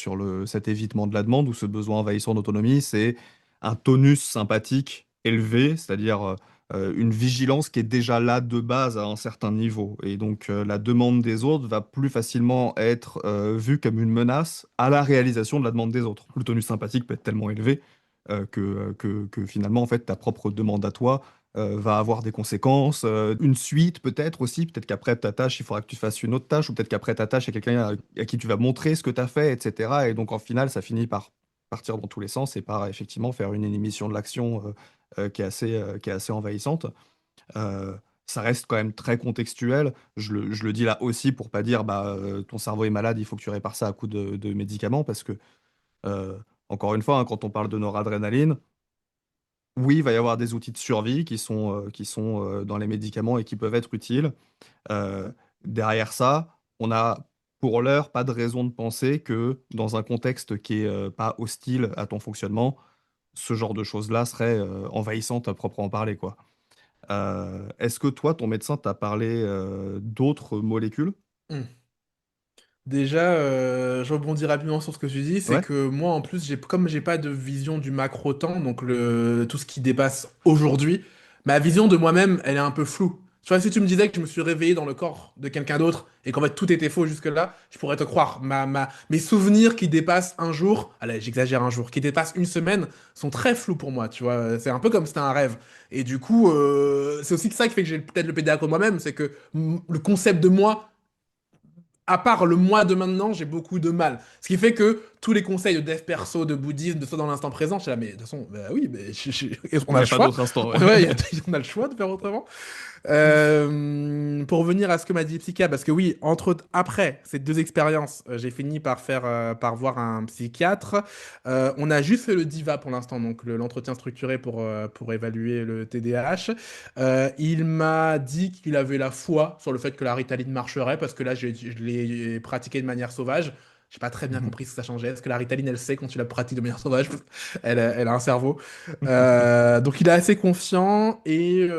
cet évitement de la demande ou ce besoin envahissant d'autonomie, c'est un tonus sympathique élevé, c'est-à-dire une vigilance qui est déjà là de base à un certain niveau. Et donc la demande des autres va plus facilement être vue comme une menace à la réalisation de la demande des autres. Le tonus sympathique peut être tellement élevé que finalement en fait ta propre demande à toi va avoir des conséquences, une suite peut-être aussi, peut-être qu'après ta tâche, il faudra que tu fasses une autre tâche, ou peut-être qu'après ta tâche, il y a quelqu'un à qui tu vas montrer ce que tu as fait, etc. Et donc en final, ça finit par partir dans tous les sens et par effectivement faire une émission de l'action qui est assez envahissante. Euh, Ça reste quand même très contextuel. Je le dis là aussi pour pas dire ton cerveau est malade, il faut que tu répares ça à coup de médicaments, parce que euh, encore une fois, hein, quand on parle de noradrénaline, oui, il va y avoir des outils de survie qui sont dans les médicaments et qui peuvent être utiles. Euh, Derrière ça, on a pour l'heure pas de raison de penser que dans un contexte qui est pas hostile à ton fonctionnement, ce genre de choses-là serait envahissante à proprement parler, quoi. Est-ce que toi, ton médecin t'a parlé d'autres molécules? Hmm. Déjà, je rebondis rapidement sur ce que tu dis, c'est Ouais. que moi, en plus, comme j'ai pas de vision du macro-temps, donc tout ce qui dépasse aujourd'hui, ma vision de moi-même, elle est un peu floue. Tu vois, si tu me disais que je me suis réveillé dans le corps de quelqu'un d'autre et qu'en fait tout était faux jusque-là, je pourrais te croire. Mes souvenirs qui dépassent un jour, allez, j'exagère un jour, qui dépassent une semaine, sont très flous pour moi, tu vois. C'est un peu comme si c'était un rêve. Et du coup, c'est aussi ça qui fait que j'ai peut-être le PDA comme moi-même, c'est que le concept de moi à part le mois de maintenant, j'ai beaucoup de mal. Ce qui fait que tous les conseils de dev perso, de bouddhisme, de soi dans l'instant présent, je suis là, mais de toute façon, bah oui, mais on Il a n'y le a pas choix. d'autre instant. Ouais. Ouais, on a le choix de faire autrement. Pour revenir à ce que m'a dit Psycha, parce que oui, après ces deux expériences, j'ai fini par voir un psychiatre. On a juste fait le DIVA pour l'instant, donc l'entretien structuré pour évaluer le TDAH. Il m'a dit qu'il avait la foi sur le fait que la Ritaline marcherait, parce que là, je l'ai pratiqué de manière sauvage. J'ai pas très bien compris ce que ça changeait. Est-ce que la Ritaline, elle sait quand tu la pratiques de manière sauvage? Elle a un cerveau. Donc il est assez confiant et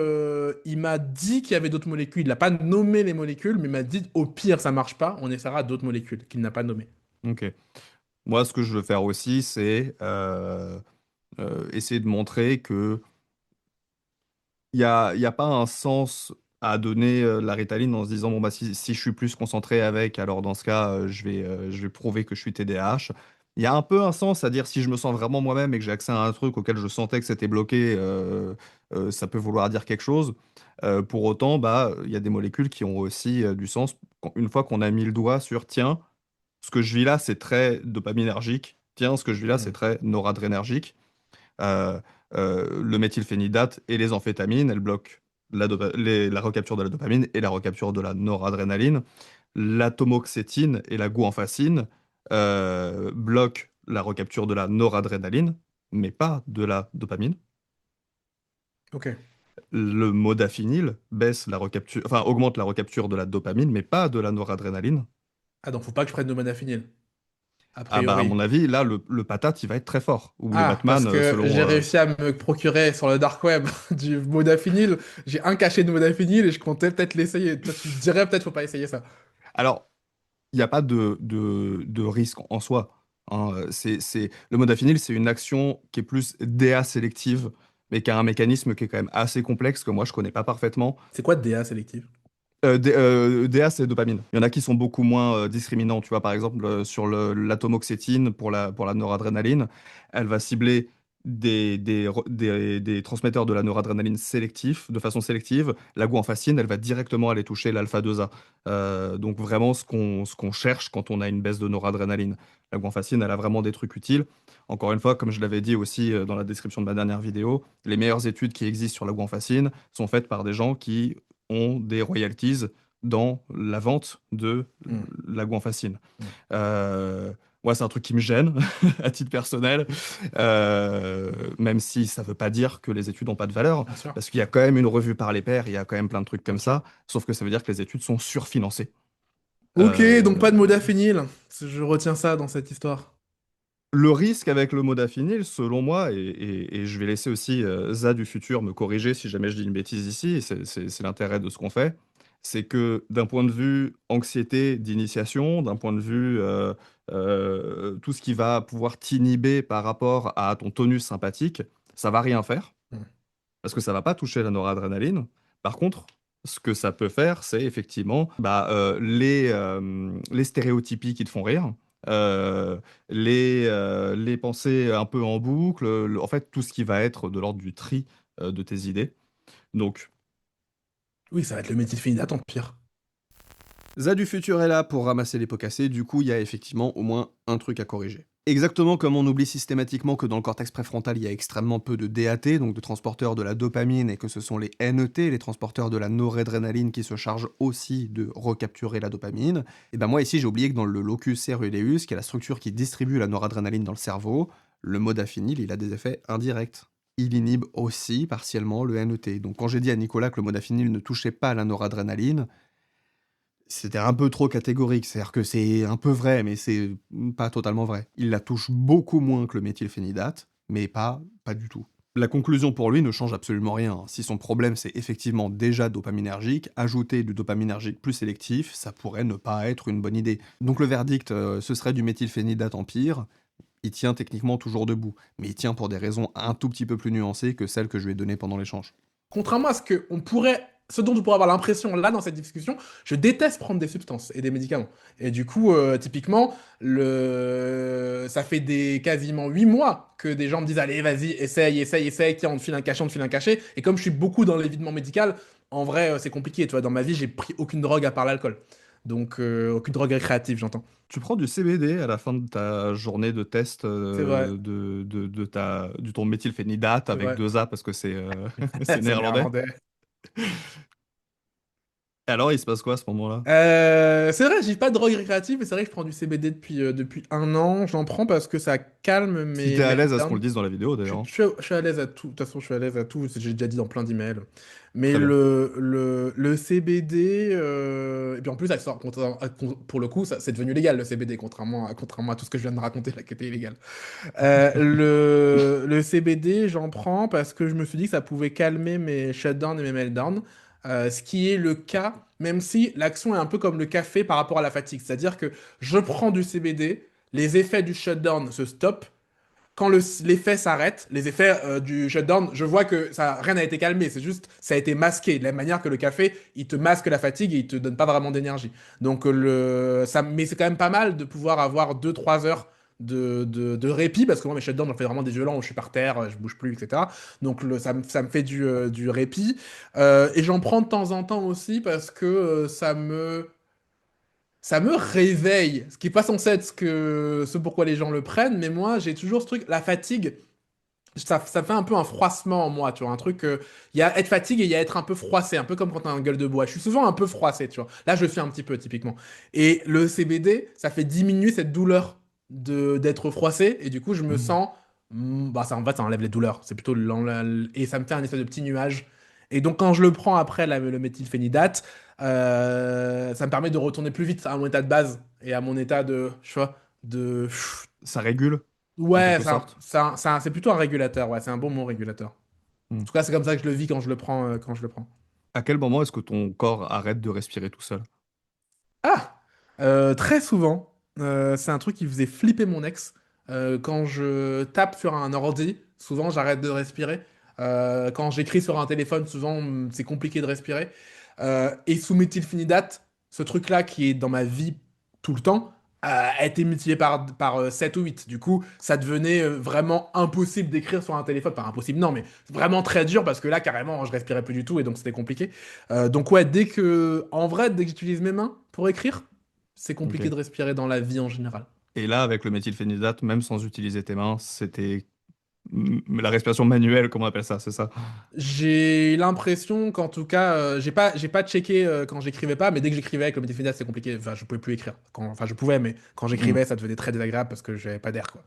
il m'a dit qu'il y avait d'autres molécules. Il n'a pas nommé les molécules, mais il m'a dit au pire ça marche pas, on essaiera d'autres molécules qu'il n'a pas nommées. Ok. Moi, ce que je veux faire aussi, c'est essayer de montrer que il y a pas un sens à donner la Ritaline en se disant, bon, bah, si je suis plus concentré avec, alors dans ce cas, je vais prouver que je suis TDAH. Il y a un peu un sens à dire si je me sens vraiment moi-même et que j'ai accès à un truc auquel je sentais que c'était bloqué, ça peut vouloir dire quelque chose. Pour autant, bah, il y a des molécules qui ont aussi du sens. Une fois qu'on a mis le doigt sur, tiens, ce que je vis là, c'est très dopaminergique. Tiens, ce que je vis là, c'est Hmm. très noradrénergique. Euh, le méthylphénidate et les amphétamines, elles bloquent la recapture de la dopamine et la recapture de la noradrénaline. L'atomoxétine et la guanfacine bloquent la recapture de la noradrénaline, mais pas de la dopamine. Ok. Le modafinil baisse la recapture, enfin, augmente la recapture de la dopamine, mais pas de la noradrénaline. Ah donc faut pas que je prenne de modafinil, a Ah bah à priori. mon avis, là, le patate, il va être très fort. Ou le Ah, parce Batman, que selon... j'ai réussi à me procurer sur le dark web du modafinil. J'ai un cachet de modafinil et je comptais peut-être l'essayer. Toi, tu dirais peut-être faut pas essayer ça. Alors, il n'y a pas de risque en soi, hein. Le modafinil, c'est une action qui est plus DA sélective, mais qui a un mécanisme qui est quand même assez complexe, que moi je connais pas parfaitement. C'est quoi DA sélectif? DA, c'est dopamine. Il y en a qui sont beaucoup moins discriminants. Tu vois, par exemple, sur l'atomoxétine pour la noradrénaline, elle va cibler des transmetteurs de la noradrénaline sélectifs, de façon sélective. La guanfacine, elle va directement aller toucher l'alpha-2A. Donc vraiment ce qu'on cherche quand on a une baisse de noradrénaline. La guanfacine, elle a vraiment des trucs utiles. Encore une fois, comme je l'avais dit aussi dans la description de ma dernière vidéo, les meilleures études qui existent sur la guanfacine sont faites par des gens qui ont des royalties dans la vente de Hmm, la guanfacine. hmm, Euh, Moi, c'est un truc qui me gêne à titre personnel, même si ça veut pas dire que les études n'ont pas de valeur, bien sûr, parce qu'il y a quand même une revue par les pairs, il y a quand même plein de trucs bien comme sûr. ça, sauf que ça veut dire que les études sont surfinancées. Ok, donc Euh, pas de modafinil. Je retiens ça dans cette histoire. le risque avec le modafinil, selon moi, et je vais laisser aussi Za du futur me corriger si jamais je dis une bêtise ici, et c'est l'intérêt de ce qu'on fait, c'est que d'un point de vue anxiété d'initiation, d'un point de vue tout ce qui va pouvoir t'inhiber par rapport à ton tonus sympathique, ça va rien faire, Hmm. parce que ça va pas toucher la noradrénaline. Par contre, ce que ça peut faire, c'est effectivement bah, les stéréotypies qui te font rire, euh, les pensées un peu en boucle, en fait, tout ce qui va être de l'ordre du tri de tes idées. Donc, Oui, ça va être le méthylphénidate en pire. Za du futur est là pour ramasser les pots cassés, du coup il y a effectivement au moins un truc à corriger. Exactement comme on oublie systématiquement que dans le cortex préfrontal il y a extrêmement peu de DAT, donc de transporteurs de la dopamine, et que ce sont les NET, les transporteurs de la noradrénaline, qui se chargent aussi de recapturer la dopamine, et ben moi ici j'ai oublié que dans le locus ceruleus, qui est la structure qui distribue la noradrénaline dans le cerveau, le modafinil il a des effets indirects. Il inhibe aussi partiellement le NET. Donc quand j'ai dit à Nicolas que le modafinil ne touchait pas la noradrénaline, c'était un peu trop catégorique, c'est-à-dire que c'est un peu vrai, mais c'est pas totalement vrai. Il la touche beaucoup moins que le méthylphénidate, mais pas du tout. La conclusion pour lui ne change absolument rien, hein. Si son problème c'est effectivement déjà dopaminergique, ajouter du dopaminergique plus sélectif, ça pourrait ne pas être une bonne idée. Donc le verdict, ce serait du méthylphénidate en pire. Il tient techniquement toujours debout, mais il tient pour des raisons un tout petit peu plus nuancées que celles que je lui ai données pendant l'échange. Contrairement à ce dont on pourrait avoir l'impression là dans cette discussion, je déteste prendre des substances et des médicaments. Et du coup, typiquement, ça fait quasiment 8 mois que des gens me disent, allez, vas-y, essaye, essaye, essaye, tiens, on te file un cachet, on te file un cachet. Et comme je suis beaucoup dans l'évitement médical, en vrai, c'est compliqué. Tu vois, dans ma vie, j'ai pris aucune drogue à part l'alcool. Donc, aucune drogue récréative, j'entends. Tu prends du CBD à la fin de ta journée de test C'est vrai, de ton méthylphénidate c'est avec vrai. 2 A parce que c'est c'est C'est néerlandais. néerlandais. Et alors, il se passe quoi à ce moment-là? C'est vrai, j'ai pas de drogue récréative, mais c'est vrai que je prends du CBD depuis 1 an. J'en prends parce que ça calme Si mes t'es à l'aise à ce qu'on meltdowns. le dise dans la vidéo Je, d'ailleurs, hein. je- je suis à l'aise à tout. De toute façon, je suis à l'aise à tout. J'ai déjà dit dans plein d'emails. Mais Très bien. le CBD, et puis en plus, pour le coup, c'est devenu légal le CBD, contrairement à tout ce que je viens de raconter là qui était illégal. Le CBD, j'en prends parce que je me suis dit que ça pouvait calmer mes shutdowns et mes meltdowns. Ce qui est le cas, même si l'action est un peu comme le café par rapport à la fatigue. C'est-à-dire que je prends du CBD, les effets du shutdown se stoppent. Quand l'effet s'arrête, les effets du shutdown, je vois que rien n'a été calmé. C'est juste, ça a été masqué. De la même manière que le café, il te masque la fatigue et il te donne pas vraiment d'énergie. Donc, mais c'est quand même pas mal de pouvoir avoir 2, 3 heures de répit, parce que moi, mes shutdowns, j'en fais vraiment des violents où je suis par terre, je bouge plus, etc. Donc, ça me fait du répit. Et j'en prends de temps en temps aussi parce que ça me réveille, ce qui est pas censé être ce pourquoi les gens le prennent, mais moi j'ai toujours ce truc, la fatigue, ça fait un peu un froissement en moi, tu vois, un truc, il y a être fatigué et il y a être un peu froissé, un peu comme quand t'as un gueule de bois. Je suis souvent un peu froissé, tu vois. Là je le suis un petit peu typiquement. Et le CBD, ça fait diminuer cette douleur d'être froissé, et du coup je me Hmm. sens, bah ça en fait ça enlève les douleurs, c'est plutôt et ça me fait un espèce de petit nuage. Et donc quand je le prends après le méthylphénidate, ça me permet de retourner plus vite à mon état de base et à mon état de, tu vois, de... Ça régule, en Ouais, quelque sorte. c'est plutôt un régulateur, ouais, c'est un bon mot régulateur. Hmm. En tout cas, c'est comme ça que je le vis quand je le prends. À quel moment est-ce que ton corps arrête de respirer tout seul? Ah! Très souvent, c'est un truc qui faisait flipper mon ex. Quand je tape sur un ordi, souvent j'arrête de respirer. Quand j'écris sur un téléphone, souvent c'est compliqué de respirer. Et sous méthylphénidate, ce truc-là qui est dans ma vie tout le temps, a été multiplié par 7 ou 8. Du coup, ça devenait vraiment impossible d'écrire sur un téléphone. Pas impossible, non, mais vraiment très dur parce que là, carrément, je respirais plus du tout et donc c'était compliqué. Donc ouais, en vrai, dès que j'utilise mes mains pour écrire, c'est compliqué Ok. de respirer dans la vie en général. Et là, avec le méthylphénidate, même sans utiliser tes mains, c'était la respiration manuelle, comment on appelle ça, c'est ça? J'ai l'impression qu'en tout cas, j'ai pas checké quand j'écrivais pas, mais dès que j'écrivais avec le méthylphénidate, c'est compliqué. Enfin, je pouvais plus écrire. Enfin, je pouvais, mais quand Hmm. j'écrivais, ça devenait très désagréable parce que j'avais pas d'air, quoi.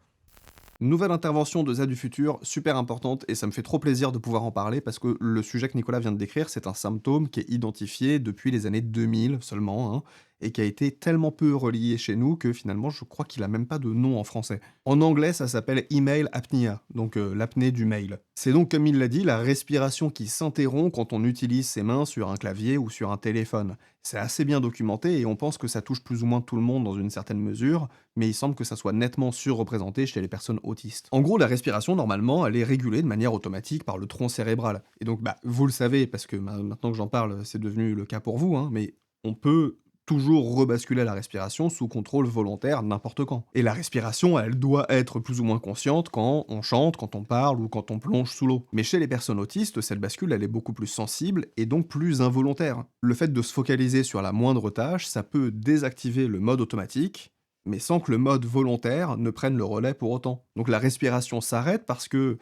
Nouvelle intervention de Za du futur, super importante, et ça me fait trop plaisir de pouvoir en parler parce que le sujet que Nicolas vient de décrire, c'est un symptôme qui est identifié depuis les années 2000 seulement, hein, et qui a été tellement peu relié chez nous que finalement je crois qu'il a même pas de nom en français. En anglais, ça s'appelle email apnea, donc l'apnée du mail. C'est donc, comme il l'a dit, la respiration qui s'interrompt quand on utilise ses mains sur un clavier ou sur un téléphone. C'est assez bien documenté et on pense que ça touche plus ou moins tout le monde dans une certaine mesure, mais il semble que ça soit nettement surreprésenté chez les personnes autistes. En gros, la respiration, normalement, elle est régulée de manière automatique par le tronc cérébral. Et donc, bah, vous le savez, parce que maintenant que j'en parle, c'est devenu le cas pour vous, hein, mais on peut toujours rebasculer la respiration sous contrôle volontaire n'importe quand. Et la respiration, elle doit être plus ou moins consciente quand on chante, quand on parle ou quand on plonge sous l'eau. Mais chez les personnes autistes, cette bascule, elle est beaucoup plus sensible et donc plus involontaire. Le fait de se focaliser sur la moindre tâche, ça peut désactiver le mode automatique, mais sans que le mode volontaire ne prenne le relais pour autant. Donc la respiration s'arrête parce que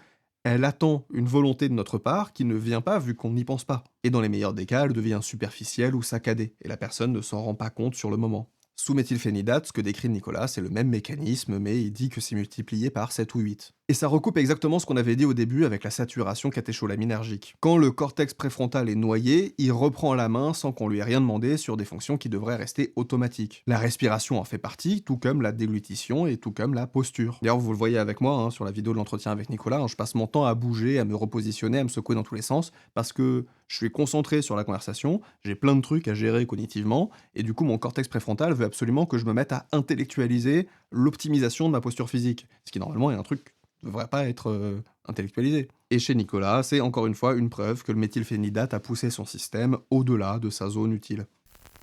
elle attend une volonté de notre part qui ne vient pas vu qu'on n'y pense pas. Et dans les meilleurs des cas, elle devient superficielle ou saccadée, et la personne ne s'en rend pas compte sur le moment. Sous méthylphénidate, ce que décrit Nicolas, c'est le même mécanisme, mais il dit que c'est multiplié par 7 ou 8. Et ça recoupe exactement ce qu'on avait dit au début avec la saturation catécholaminergique. Quand le cortex préfrontal est noyé, il reprend la main sans qu'on lui ait rien demandé sur des fonctions qui devraient rester automatiques. La respiration en fait partie, tout comme la déglutition et tout comme la posture. D'ailleurs, vous le voyez avec moi sur la vidéo de l'entretien avec Nicolas, je passe mon temps à bouger, à me repositionner, à me secouer dans tous les sens, parce que je suis concentré sur la conversation, j'ai plein de trucs à gérer cognitivement, et du coup mon cortex préfrontal veut absolument que je me mette à intellectualiser l'optimisation de ma posture physique, ce qui normalement est un truc qui ne devrait pas être intellectualisé. Et chez Nicolas, c'est encore une fois une preuve que le méthylphénidate a poussé son système au-delà de sa zone utile.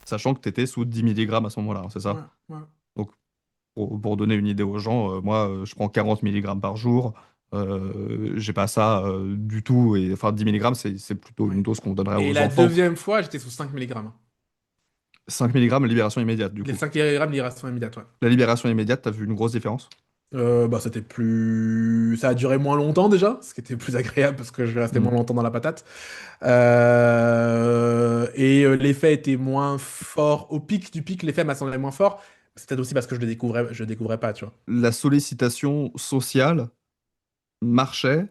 Sachant que tu étais sous 10 mg à ce moment-là, c'est ça? Ouais. Donc pour donner une idée aux gens, moi je prends 40 mg par jour, j'ai pas ça du tout, et enfin 10 mg c'est plutôt une Ouais. dose qu'on donnerait Et aux la enfants. deuxième fois, j'étais sous 5 mg. 5 mg libération immédiate du Les coup. 5 mg libération immédiate, ouais. La libération immédiate, t'as vu une grosse différence? Bah, c'était plus. Ça a duré moins longtemps déjà, ce qui était plus agréable parce que je restais Hmm. moins longtemps dans la patate. L'effet était moins fort. Au pic du pic, l'effet m'a semblé moins fort. C'est peut-être aussi parce que je le découvrais pas, tu vois. La sollicitation sociale marchait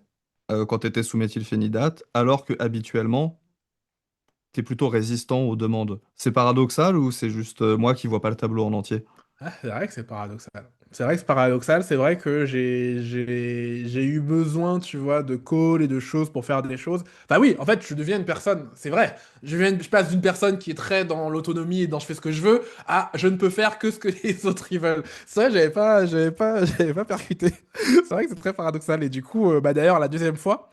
quand t'étais sous méthylphénidate, alors que habituellement, t'es plutôt résistant aux demandes. C'est paradoxal ou c'est juste moi qui vois pas le tableau en entier? Ah, c'est vrai que c'est paradoxal. C'est vrai que c'est paradoxal, c'est vrai que j'ai eu besoin, tu vois, de calls et de choses pour faire des choses. Enfin oui, en fait, je deviens une personne, c'est vrai. Je passe d'une personne qui est très dans l'autonomie et dans je fais ce que je veux à je ne peux faire que ce que les autres ils veulent. C'est vrai, j'avais pas percuté. C'est vrai que c'est très paradoxal. Et du coup, bah d'ailleurs, la deuxième fois,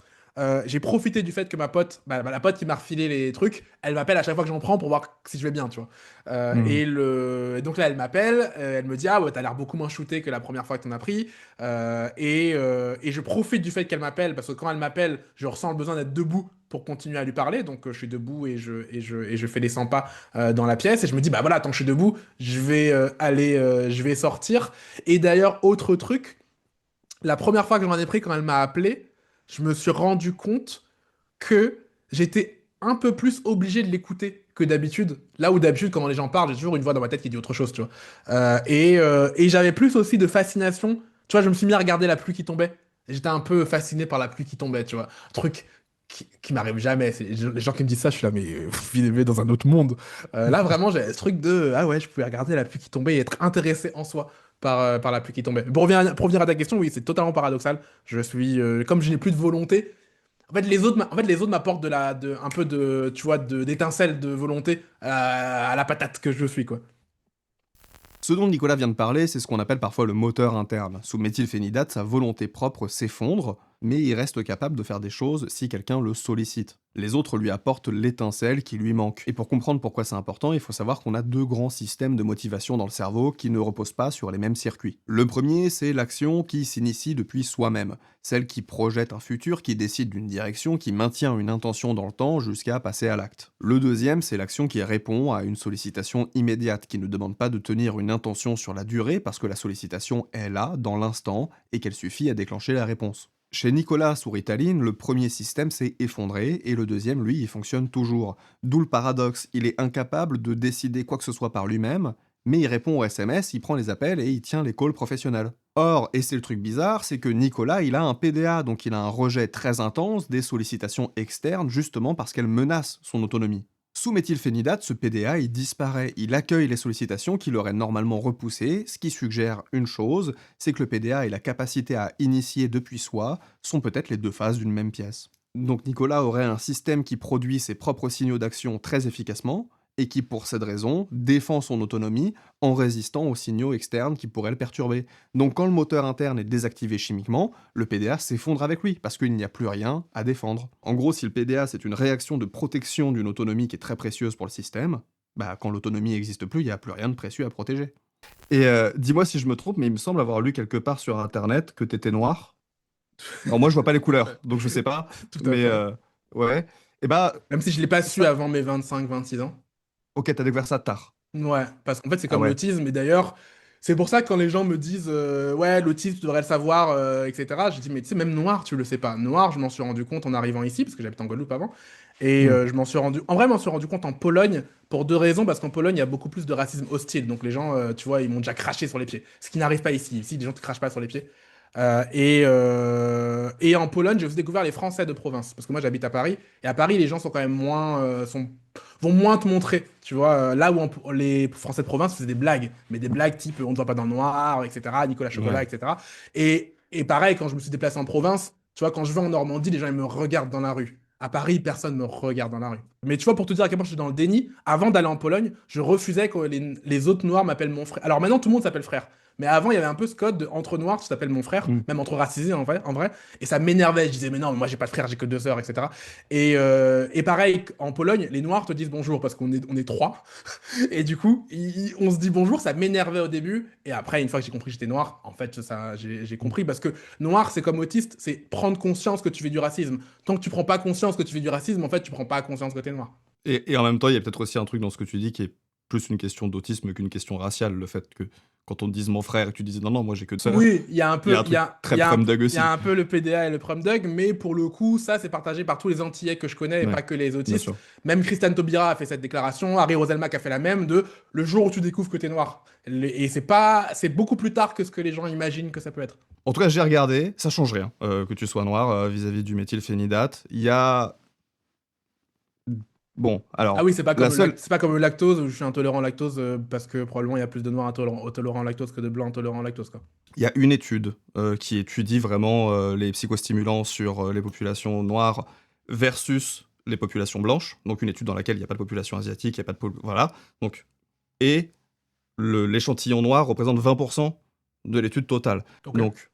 j'ai profité du fait que ma pote, la pote qui m'a refilé les trucs, elle m'appelle à chaque fois que j'en prends pour voir si je vais bien, tu vois. Hmm. Et donc là, elle m'appelle, elle me dit, ah ouais, t'as l'air beaucoup moins shooté que la première fois que t'en as pris. Et je profite du fait qu'elle m'appelle, parce que quand elle m'appelle, je ressens le besoin d'être debout pour continuer à lui parler. Donc je suis debout et je fais les 100 pas dans la pièce. Et je me dis, bah voilà, tant que je suis debout, je vais sortir. Et d'ailleurs, autre truc, la première fois que j'en ai pris, quand elle m'a appelé, je me suis rendu compte que j'étais un peu plus obligé de l'écouter que d'habitude. Là où d'habitude, quand les gens parlent, j'ai toujours une voix dans ma tête qui dit autre chose, tu vois. Et j'avais plus aussi de fascination. Tu vois, je me suis mis à regarder la pluie qui tombait. Et j'étais un peu fasciné par la pluie qui tombait, tu vois. Un truc qui m'arrive jamais. Les gens qui me disent ça, je suis là, mais vous vivez dans un autre monde. Là, vraiment, j'avais ce truc de, ah ouais, je pouvais regarder la pluie qui tombait et être intéressé en soi par la pluie qui tombait. Pour revenir à ta question, oui, c'est totalement paradoxal. Comme je n'ai plus de volonté, en fait, les autres m'apportent un peu de, tu vois, d'étincelle de volonté à la patate que je suis, quoi. Ce dont Nicolas vient de parler, c'est ce qu'on appelle parfois le moteur interne. Sous méthylphénidate, sa volonté propre s'effondre, mais il reste capable de faire des choses si quelqu'un le sollicite. Les autres lui apportent l'étincelle qui lui manque. Et pour comprendre pourquoi c'est important, il faut savoir qu'on a deux grands systèmes de motivation dans le cerveau qui ne reposent pas sur les mêmes circuits. Le premier, c'est l'action qui s'initie depuis soi-même, celle qui projette un futur, qui décide d'une direction, qui maintient une intention dans le temps jusqu'à passer à l'acte. Le deuxième, c'est l'action qui répond à une sollicitation immédiate, qui ne demande pas de tenir une intention sur la durée parce que la sollicitation est là, dans l'instant, et qu'elle suffit à déclencher la réponse. Chez Nicolas ou Ritaline, le premier système s'est effondré et le deuxième, lui, il fonctionne toujours. D'où le paradoxe, il est incapable de décider quoi que ce soit par lui-même, mais il répond aux SMS, il prend les appels et il tient les calls professionnels. Or, et c'est le truc bizarre, c'est que Nicolas, il a un PDA, donc il a un rejet très intense des sollicitations externes, justement parce qu'elles menacent son autonomie. Sous méthylphénidate, ce PDA, il disparaît, il accueille les sollicitations qu'il aurait normalement repoussées, ce qui suggère une chose, c'est que le PDA et la capacité à initier depuis soi sont peut-être les deux faces d'une même pièce. Donc Nicolas aurait un système qui produit ses propres signaux d'action très efficacement, et qui, pour cette raison, défend son autonomie en résistant aux signaux externes qui pourraient le perturber. Donc quand le moteur interne est désactivé chimiquement, le PDA s'effondre avec lui, parce qu'il n'y a plus rien à défendre. En gros, si le PDA c'est une réaction de protection d'une autonomie qui est très précieuse pour le système, bah quand l'autonomie n'existe plus, il n'y a plus rien de précieux à protéger. Et dis-moi si je me trompe, mais il me semble avoir lu quelque part sur internet que t'étais noir. Alors moi je vois pas les couleurs, donc je sais pas, Tout à mais fait. ouais. Et bah, Même si je l'ai pas su ça, avant mes 25, 26 ans. ok, t'as découvert ça tard. Ouais, parce qu'en fait, c'est Ah comme ouais. l'autisme. Et d'ailleurs, C'est pour ça que quand les gens me disent ouais, l'autisme, tu devrais le savoir, etc., je dis mais tu sais, même noir, tu le sais pas. Noir, je m'en suis rendu compte en arrivant ici, parce que j'habite en Guadeloupe avant. Et Hmm. je m'en suis rendu. En vrai, je m'en suis rendu compte en Pologne pour deux raisons, parce qu'en Pologne, il y a beaucoup plus de racisme hostile. Donc les gens, tu vois, ils m'ont déjà craché sur les pieds. Ce qui n'arrive pas ici. Ici, les gens ne te crachent pas sur les pieds. Et en Pologne, j'ai aussi découvert les Français de province. Parce que moi, j'habite à Paris. Et à Paris, les gens sont quand même vont moins te montrer. Tu vois, là où les Français de province faisaient des blagues. Mais des blagues type on ne voit pas dans le noir, etc. Nicolas Chocolat, Ouais. etc. Et pareil, quand je me suis déplacé en province, tu vois, quand je vais en Normandie, les gens ils me regardent dans la rue. À Paris, personne me regarde dans la rue. Mais tu vois, pour te dire à quel point je suis dans le déni, avant d'aller en Pologne, je refusais que les autres noirs m'appellent mon frère. Alors maintenant, tout le monde s'appelle frère. Mais avant, il y avait un peu ce code de, entre noirs, tu t'appelles mon frère, Hmm. même entre racisés en vrai. Et ça m'énervait. Je disais, mais non, mais moi j'ai pas de frère, j'ai que deux sœurs, etc. Et pareil, en Pologne, les noirs te disent bonjour parce qu'on est trois. Et du coup, on se dit bonjour, ça m'énervait au début. Et après, une fois que j'ai compris que j'étais noir, en fait, ça, j'ai compris. Parce que noir, c'est comme autiste, c'est prendre conscience que tu fais du racisme. Tant que tu prends pas conscience que tu fais du racisme, en fait, tu prends pas conscience que t'es noir. Et en même temps, il y a peut-être aussi un truc dans ce que tu dis qui est plus une question d'autisme qu'une question raciale. Le fait que quand on te dise mon frère et que tu dises non, non, moi j'ai que deux sœurs, Oui, il y a un il y a peu, un truc très prom dog il y a aussi. un peu le PDA et le prom dog, mais pour le coup, ça, c'est partagé par tous les Antillais que je connais et Ouais, pas que les bien autistes. sûr. Même Christiane Taubira a fait cette déclaration, Harry Roselmack a fait la même de le jour où tu découvres que t'es noir. Et c'est beaucoup plus tard que ce que les gens imaginent que ça peut être. En tout cas, j'ai regardé, ça change rien que tu sois noir vis-à-vis du méthylphénidate. Il y a. Bon, Ah alors, oui, c'est pas la comme seule. c'est pas comme le lactose où je suis intolérant au lactose parce que probablement il y a plus de noirs intolérants au lactose que de blancs intolérants au lactose, quoi. Il y a une étude qui étudie vraiment les psychostimulants sur les populations noires versus les populations blanches. Donc, une étude dans laquelle il n'y a pas de population asiatique, il n'y a pas de. Voilà. Donc, et l'échantillon noir représente 20% de l'étude totale. Ok. Donc,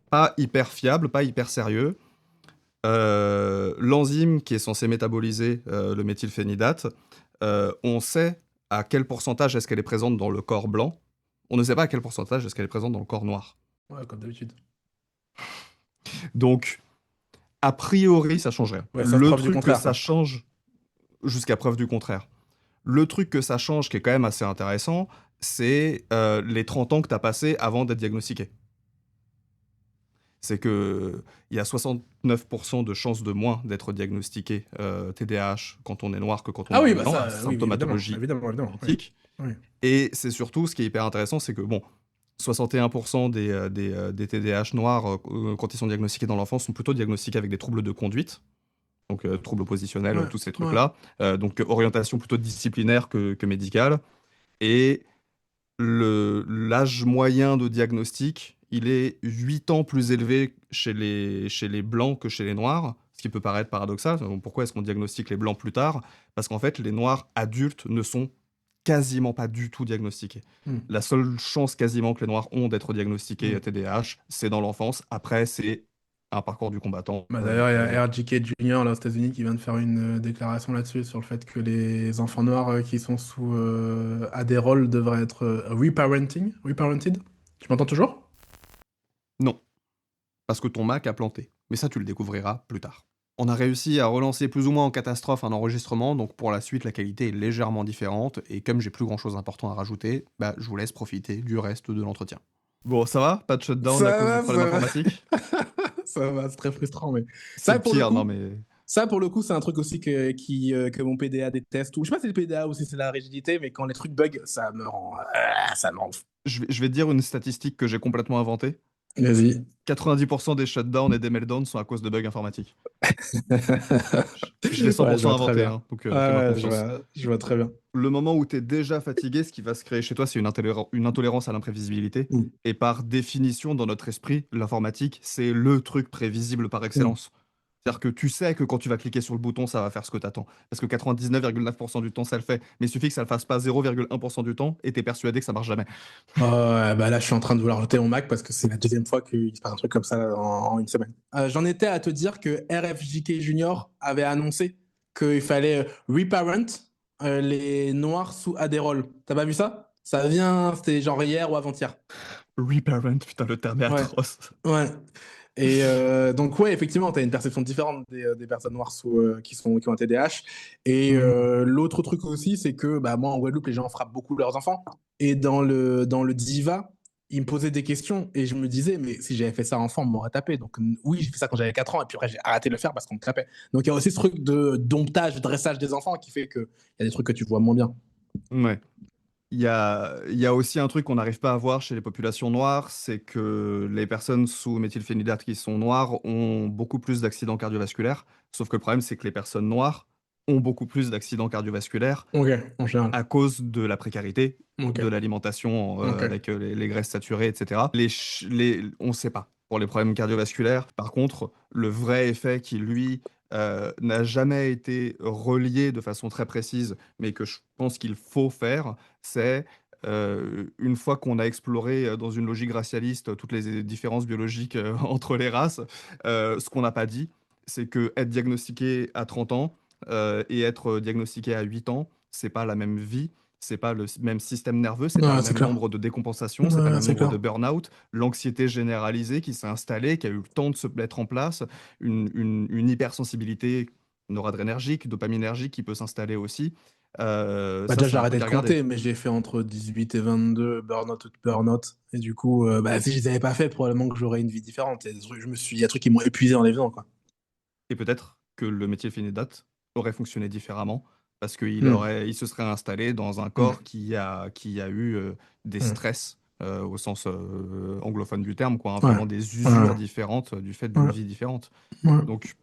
pas hyper fiable, pas hyper sérieux. L'enzyme qui est censée métaboliser le méthylphénidate, on sait à quel pourcentage est-ce qu'elle est présente dans le corps blanc. On ne sait pas à quel pourcentage est-ce qu'elle est présente dans le corps noir. Ouais, comme d'habitude. Donc, a priori, ça change rien. Ouais, sauf Le preuve du truc que contraire, ça quoi. change, jusqu'à preuve du contraire, le truc que ça change, qui est quand même assez intéressant, c'est les 30 ans que tu as passé avant d'être diagnostiqué. C'est que il y a 69% de chances de moins d'être diagnostiqué TDAH quand on est noir que quand on Ah est oui, bah blanc, à ça, oui, oui, évidemment, symptomatologie évidemment, évidemment. Oui. identique. Oui. Et c'est surtout ce qui est hyper intéressant, c'est que bon, 61% des TDAH noirs, quand ils sont diagnostiqués dans l'enfance, sont plutôt diagnostiqués avec des troubles de conduite, donc troubles positionnels, Ouais, tous ces ouais. trucs-là. Donc orientation plutôt disciplinaire que médicale. Et l'âge moyen de diagnostic, il est 8 ans plus élevé chez les blancs que chez les noirs, ce qui peut paraître paradoxal. Donc, pourquoi est-ce qu'on diagnostique les blancs plus tard? Parce qu'en fait, les noirs adultes ne sont quasiment pas du tout diagnostiqués. Hmm. La seule chance quasiment que les noirs ont d'être diagnostiqués Hmm. TDAH, c'est dans l'enfance. Après, c'est un parcours du combattant. Bah, d'ailleurs, il y a RJK Jr. là aux États-Unis qui vient de faire une déclaration là-dessus sur le fait que les enfants noirs qui sont sous Adderall devraient être reparented. Tu m'entends toujours? Non, parce que ton Mac a planté. Mais ça, tu le découvriras plus tard. On a réussi à relancer plus ou moins en catastrophe un enregistrement, donc pour la suite, la qualité est légèrement différente, et comme j'ai plus grand chose d'important à rajouter, bah, je vous laisse profiter du reste de l'entretien. Bon, ça va? Pas de shutdown à Ça cause de va, problèmes ça va. informatiques? Ça va, c'est très frustrant, mais C'est ça le pour le pire, non coup, mais... ça pour le coup, c'est un truc aussi que mon PDA déteste. Ou je sais pas si c'est le PDA ou si c'est la rigidité, mais quand les trucs bug, ça me rend fou. Je vais te dire une statistique que j'ai complètement inventée. Vas-y. 90% des shutdowns et des meltdowns sont à cause de bugs informatiques. Je l'ai Ouais, je 100% vois très inventé, bien. hein, donc fais-moi Ouais, confiance. je vois très bien. Le moment où tu es déjà fatigué, ce qui va se créer chez toi, c'est une intolérance à l'imprévisibilité. Mm. Et par définition, dans notre esprit, l'informatique, c'est le truc prévisible par Mm. excellence. C'est-à-dire que tu sais que quand tu vas cliquer sur le bouton, ça va faire ce que tu attends. Parce que 99,9% du temps, ça le fait. Mais il suffit que ça le fasse pas 0,1% du temps et tu es persuadé que ça marche jamais. Ouais, bah là, je suis en train de vouloir jeter mon Mac parce que c'est la deuxième fois qu'il se passe un truc comme ça en une semaine. J'en étais à te dire que RFJK Junior avait annoncé qu'il fallait reparent les noirs sous Adderall. T'as pas vu ça? Ça vient, c'était genre hier ou avant-hier. Reparent, putain, le terme est Ouais, atroce. ouais. Et donc, ouais, effectivement, tu as une perception différente des personnes noires qui ont un TDAH. Et Hmm. l'autre truc aussi, c'est que bah, moi, en Guadeloupe, les gens frappent beaucoup leurs enfants. Et dans le Diva, ils me posaient des questions et je me disais, mais si j'avais fait ça enfant, on m'aurait tapé. Donc, oui, j'ai fait ça quand j'avais 4 ans et puis après, j'ai arrêté de le faire parce qu'on me tapait. Donc, il y a aussi ce truc de domptage, dressage des enfants qui fait qu'il y a des trucs que tu vois moins bien. Ouais. Il y a aussi un truc qu'on n'arrive pas à voir chez les populations noires, c'est que les personnes sous méthylphénidate qui sont noires ont beaucoup plus d'accidents cardiovasculaires. Sauf que le problème, c'est que les personnes noires ont beaucoup plus d'accidents cardiovasculaires Ok, en général. à cause de la précarité, Ok, de l'alimentation ok. avec les graisses saturées, etc. On ne sait pas pour les problèmes cardiovasculaires. Par contre, le vrai effet qui, lui, n'a jamais été relié de façon très précise, mais que je pense qu'il faut faire, c'est une fois qu'on a exploré dans une logique racialiste toutes les différences biologiques entre les races, ce qu'on n'a pas dit, c'est que être diagnostiqué à 30 ans et être diagnostiqué à 8 ans, c'est pas la même vie, c'est pas le même système nerveux, c'est pas Ouais, le c'est même clair. nombre de décompensations, c'est pas le Ouais, même c'est nombre clair. de burn-out, l'anxiété généralisée qui s'est installée, qui a eu le temps de se mettre en place, une hypersensibilité noradrénergique, dopaminergique qui peut s'installer aussi. Bah Ça, déjà, c'est j'ai un arrêté truc de à regarder. compter, mais j'ai fait entre 18 et 22 burn-out ou burn-out. Et du coup, bah, si je les avais pas fait, probablement que j'aurais une vie différente. Il y a des trucs, il y a des trucs qui m'ont épuisé en les faisant, quoi. Et peut-être que le métier Fénédate aurait fonctionné différemment parce Hmm, il se serait installé dans un hmm, corps qui a eu des hmm, stress au sens anglophone du terme, quoi, hein, ouais, vraiment des ouais, usures différentes du fait d'une ouais, vie différente. ouais, Donc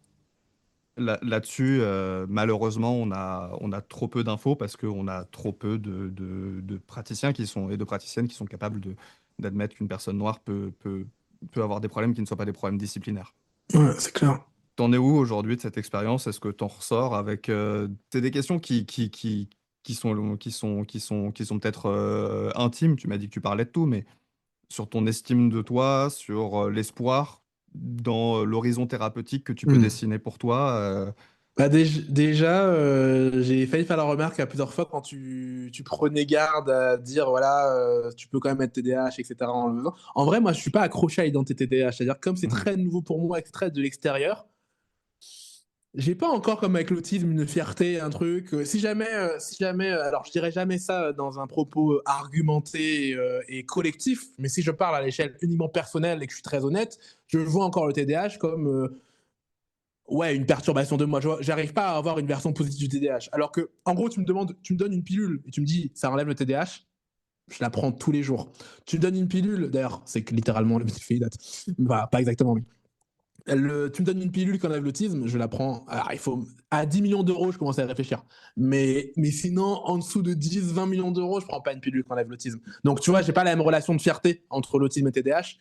là-dessus, malheureusement, on a trop peu d'infos parce qu'on a trop peu de praticiens et de praticiennes qui sont capables d'admettre qu'une personne noire peut avoir des problèmes qui ne soient pas des problèmes disciplinaires. ouais, c'est clair. T'en es où aujourd'hui de cette expérience? Est-ce que t'en ressors avec... c'est des questions qui sont peut-être intimes. Tu m'as dit que tu parlais de tout, mais sur ton estime de toi, sur l'espoir dans l'horizon thérapeutique que tu peux Hmm. dessiner pour toi. Bah, déjà, j'ai failli faire la remarque à plusieurs fois quand tu prenais garde à dire, voilà, tu peux quand même être TDAH, etc. En le faisant. En vrai, moi, je suis pas accroché à l'identité TDAH. C'est-à-dire, comme c'est Mhm. très nouveau pour moi, extrait de l'extérieur, j'ai pas encore, comme avec l'autisme, une fierté, un truc. Alors je dirais jamais ça dans un propos argumenté et collectif, mais si je parle à l'échelle uniquement personnelle et que je suis très honnête, je vois encore le TDAH comme ouais, une perturbation de moi. J'arrive pas à avoir une version positive du TDAH. Alors que, en gros, tu me donnes une pilule et tu me dis, ça enlève le TDAH. Je la prends tous les jours. Tu me donnes une pilule, d'ailleurs, c'est que littéralement le méthylphénidate. Enfin, pas exactement, mais tu me donnes une pilule qui enlève l'autisme, je la prends. Alors, il faut à 10 millions d'euros, je commence à réfléchir. Mais sinon, en dessous de 10, 20 millions d'euros, je prends pas une pilule qui enlève l'autisme. Donc, tu vois, j'ai pas la même relation de fierté entre l'autisme et TDAH.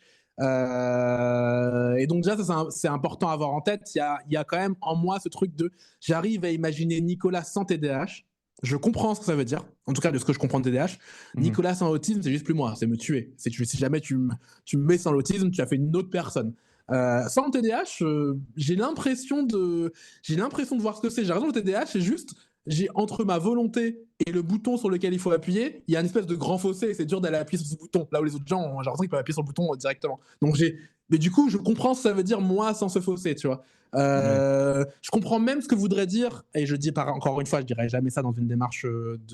Et donc, déjà, ça, c'est important à avoir en tête. Il y a quand même en moi ce truc de j'arrive à imaginer Nicolas sans TDAH. Je comprends ce que ça veut dire, en tout cas de ce que je comprends de TDAH. Mhm. Nicolas sans autisme, c'est juste plus moi, c'est me tuer. Si jamais tu me mets sans l'autisme, tu as fait une autre personne. Sans le TDAH, j'ai l'impression de voir ce que c'est. J'ai raison, le TDAH, c'est juste, j'ai entre ma volonté et le bouton sur lequel il faut appuyer, il y a une espèce de grand fossé. C'est dur d'aller appuyer sur ce bouton. Là où les autres gens, j'ai l'impression qu'ils peuvent appuyer sur le bouton directement. Mais du coup, je comprends ce que ça veut dire moi sans ce fossé, tu vois. Ouais. Je comprends même ce que voudrait dire, et je dis encore une fois, je dirais jamais ça dans une démarche une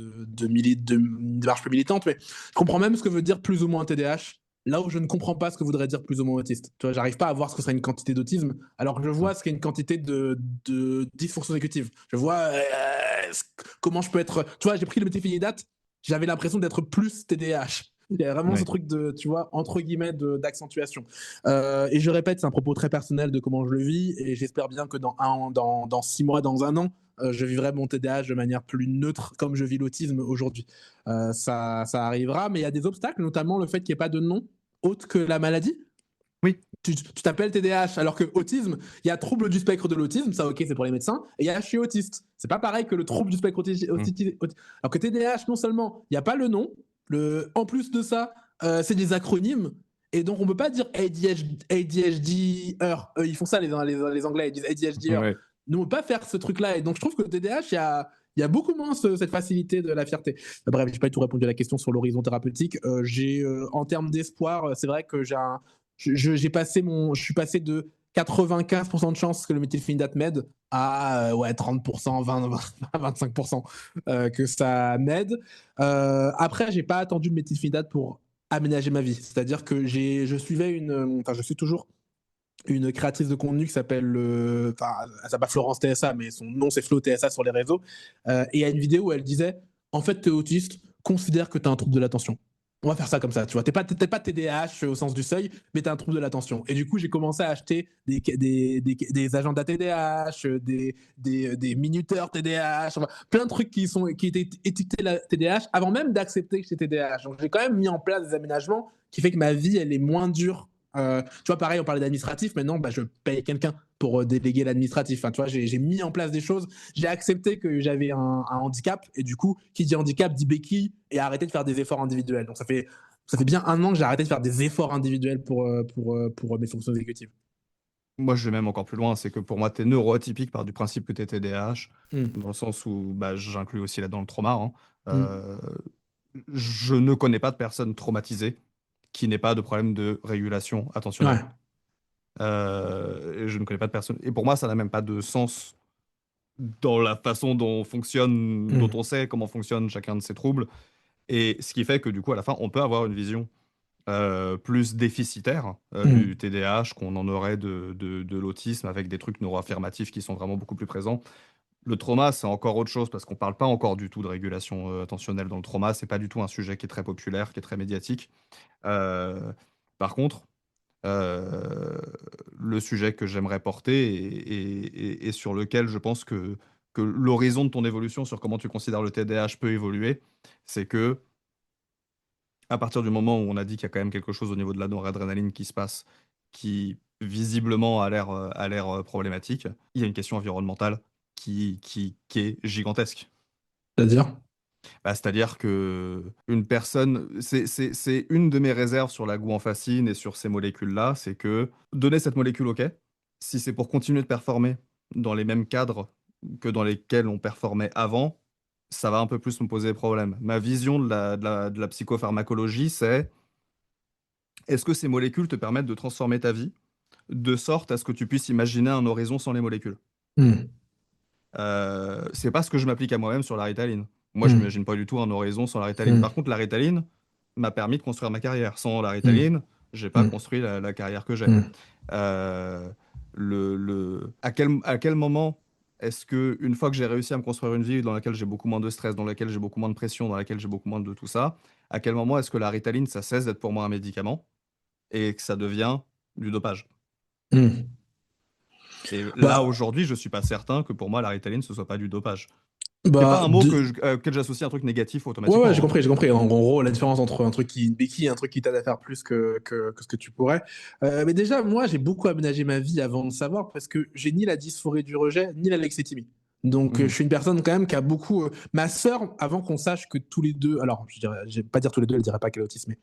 démarche plus militante, mais je comprends même ce que veut dire plus ou moins TDAH. Là où je ne comprends pas ce que voudrait dire plus ou moins autiste. Tu vois, j'arrive pas à voir ce que serait une quantité d'autisme, alors que je vois ce qu'est une quantité de dysfonction exécutive. Je vois comment je peux être. Tu vois, j'ai pris le méthylphénidate, j'avais l'impression d'être plus TDAH. Il y a vraiment ce Ouais. truc de, tu vois, entre guillemets, d'accentuation. Et je répète, c'est un propos très personnel de comment je le vis, et j'espère bien que dans 6 mois, dans un an, je vivrai mon TDAH de manière plus neutre, comme je vis l'autisme aujourd'hui. Ça arrivera, mais il y a des obstacles, notamment le fait qu'il n'y ait pas de nom autre que la maladie. Oui. Tu t'appelles TDAH, alors que autisme, il y a trouble du spectre de l'autisme, ça ok, c'est pour les médecins, et il y a je suis autiste. C'est pas pareil que le trouble du spectre autistique. Mhm. Alors que TDAH, non seulement il n'y a pas le nom, en plus de ça, c'est des acronymes, et donc on peut pas dire ADHD, ils font ça les Anglais, ils disent ADHD. Ouais. Nous, on peut pas faire ce truc-là, et donc je trouve que le TDAH, il y a beaucoup moins cette facilité de la fierté. Bref, j'ai pas du tout répondu à la question sur l'horizon thérapeutique. En termes d'espoir, c'est vrai que j'ai Je suis passé de 95% de chances que le méthylphénidate m'aide à ouais, 30%, 20, 25% que ça m'aide. Après, j'ai pas attendu le méthylphénidate pour aménager ma vie. C'est-à-dire que je suis toujours une créatrice de contenu qui s'appelle, elle s'appelle Florence TSA, mais son nom c'est Flo TSA sur les réseaux. Et il y a une vidéo où elle disait, en fait, t'es autiste, considère que t'as un trouble de l'attention. On va faire ça comme ça, tu vois. T'es pas TDAH au sens du seuil, mais t'as un trouble de l'attention. Et du coup, j'ai commencé à acheter des agendas TDAH, des minuteurs TDAH, enfin, plein de trucs qui étaient étiquetés TDAH avant même d'accepter que j'étais TDAH. Donc, j'ai quand même mis en place des aménagements qui fait que ma vie, elle est moins dure. Tu vois, pareil, on parlait d'administratif. Maintenant, bah, je paye quelqu'un pour déléguer l'administratif. Enfin, tu vois, j'ai mis en place des choses. J'ai accepté que j'avais un handicap. Et du coup, qui dit handicap dit béquille et arrêter de faire des efforts individuels. Donc, ça fait bien 1 an que j'ai arrêté de faire des efforts individuels pour mes fonctions exécutives. Moi, je vais même encore plus loin, c'est que pour moi, tu es neuroatypique par du principe que tu es TDAH, Mm. dans le sens où bah, j'inclus aussi là-dedans le trauma, hein. Mm. Euh, je ne connais pas de personne traumatisée qui n'ait pas de problème de régulation attentionnelle. Ouais. Et je ne connais pas de personne. Et pour moi, ça n'a même pas de sens dans la façon dont on fonctionne, dont Mm. on sait comment fonctionne chacun de ces troubles. Et ce qui fait que du coup, à la fin, on peut avoir une vision plus déficitaire du Mm. TDAH qu'on en aurait de l'autisme avec des trucs neuroaffirmatifs qui sont vraiment beaucoup plus présents. Le trauma, c'est encore autre chose parce qu'on parle pas encore du tout de régulation attentionnelle dans le trauma. C'est pas du tout un sujet qui est très populaire, qui est très médiatique. Euh, Par contre, euh, le sujet que j'aimerais porter et sur lequel je pense que l'horizon de ton évolution sur comment tu considères le TDAH peut évoluer, c'est que à partir du moment où on a dit qu'il y a quand même quelque chose au niveau de la noradrénaline qui se passe, qui visiblement a l'air problématique, il y a une question environnementale qui est gigantesque. C'est-à-dire? Bah, c'est-à-dire que une personne, c'est une de mes réserves sur la guanfacine et sur ces molécules-là, c'est que donner cette molécule, ok, si c'est pour continuer de performer dans les mêmes cadres que dans lesquels on performait avant, ça va un peu plus me poser problème. Ma vision de la psychopharmacologie, c'est est-ce que ces molécules te permettent de transformer ta vie de sorte à ce que tu puisses imaginer un horizon sans les molécules? Mm. C'est pas ce que je m'applique à moi-même sur la Ritaline. Moi, je Mm. m'imagine pas du tout un horizon sans la Ritaline. Par Mm. contre, la Ritaline m'a permis de construire ma carrière. Sans la Mm. Ritaline, j'ai pas Mm. construit la carrière que j'ai. Mm. Euh, à quel moment est-ce que, une fois que j'ai réussi à me construire une vie dans laquelle j'ai beaucoup moins de stress, dans laquelle j'ai beaucoup moins de pression, dans laquelle j'ai beaucoup moins de tout ça, à quel moment est-ce que la Ritaline, ça cesse d'être pour moi un médicament et que ça devient du dopage? Mm. Et là, Bah, aujourd'hui, je suis pas certain que pour moi, la Ritaline, ce soit pas du dopage. C'est pas bah, un mot auquel j'associe un truc négatif ouais, ouais, automatiquement, hein. j'ai compris. En gros, la différence entre un truc qui est une béquille et un truc qui t'aide à faire plus que ce que tu pourrais. Mais déjà, moi, j'ai beaucoup aménagé ma vie avant de savoir parce que j'ai ni la dysphorie du rejet, ni la lexithymie. Donc, je Mhm. suis une personne quand même qui a beaucoup. Ma sœur, avant qu'on sache que tous les deux, alors, je vais pas dire tous les deux, elle dirait pas qu'elle est autiste, mais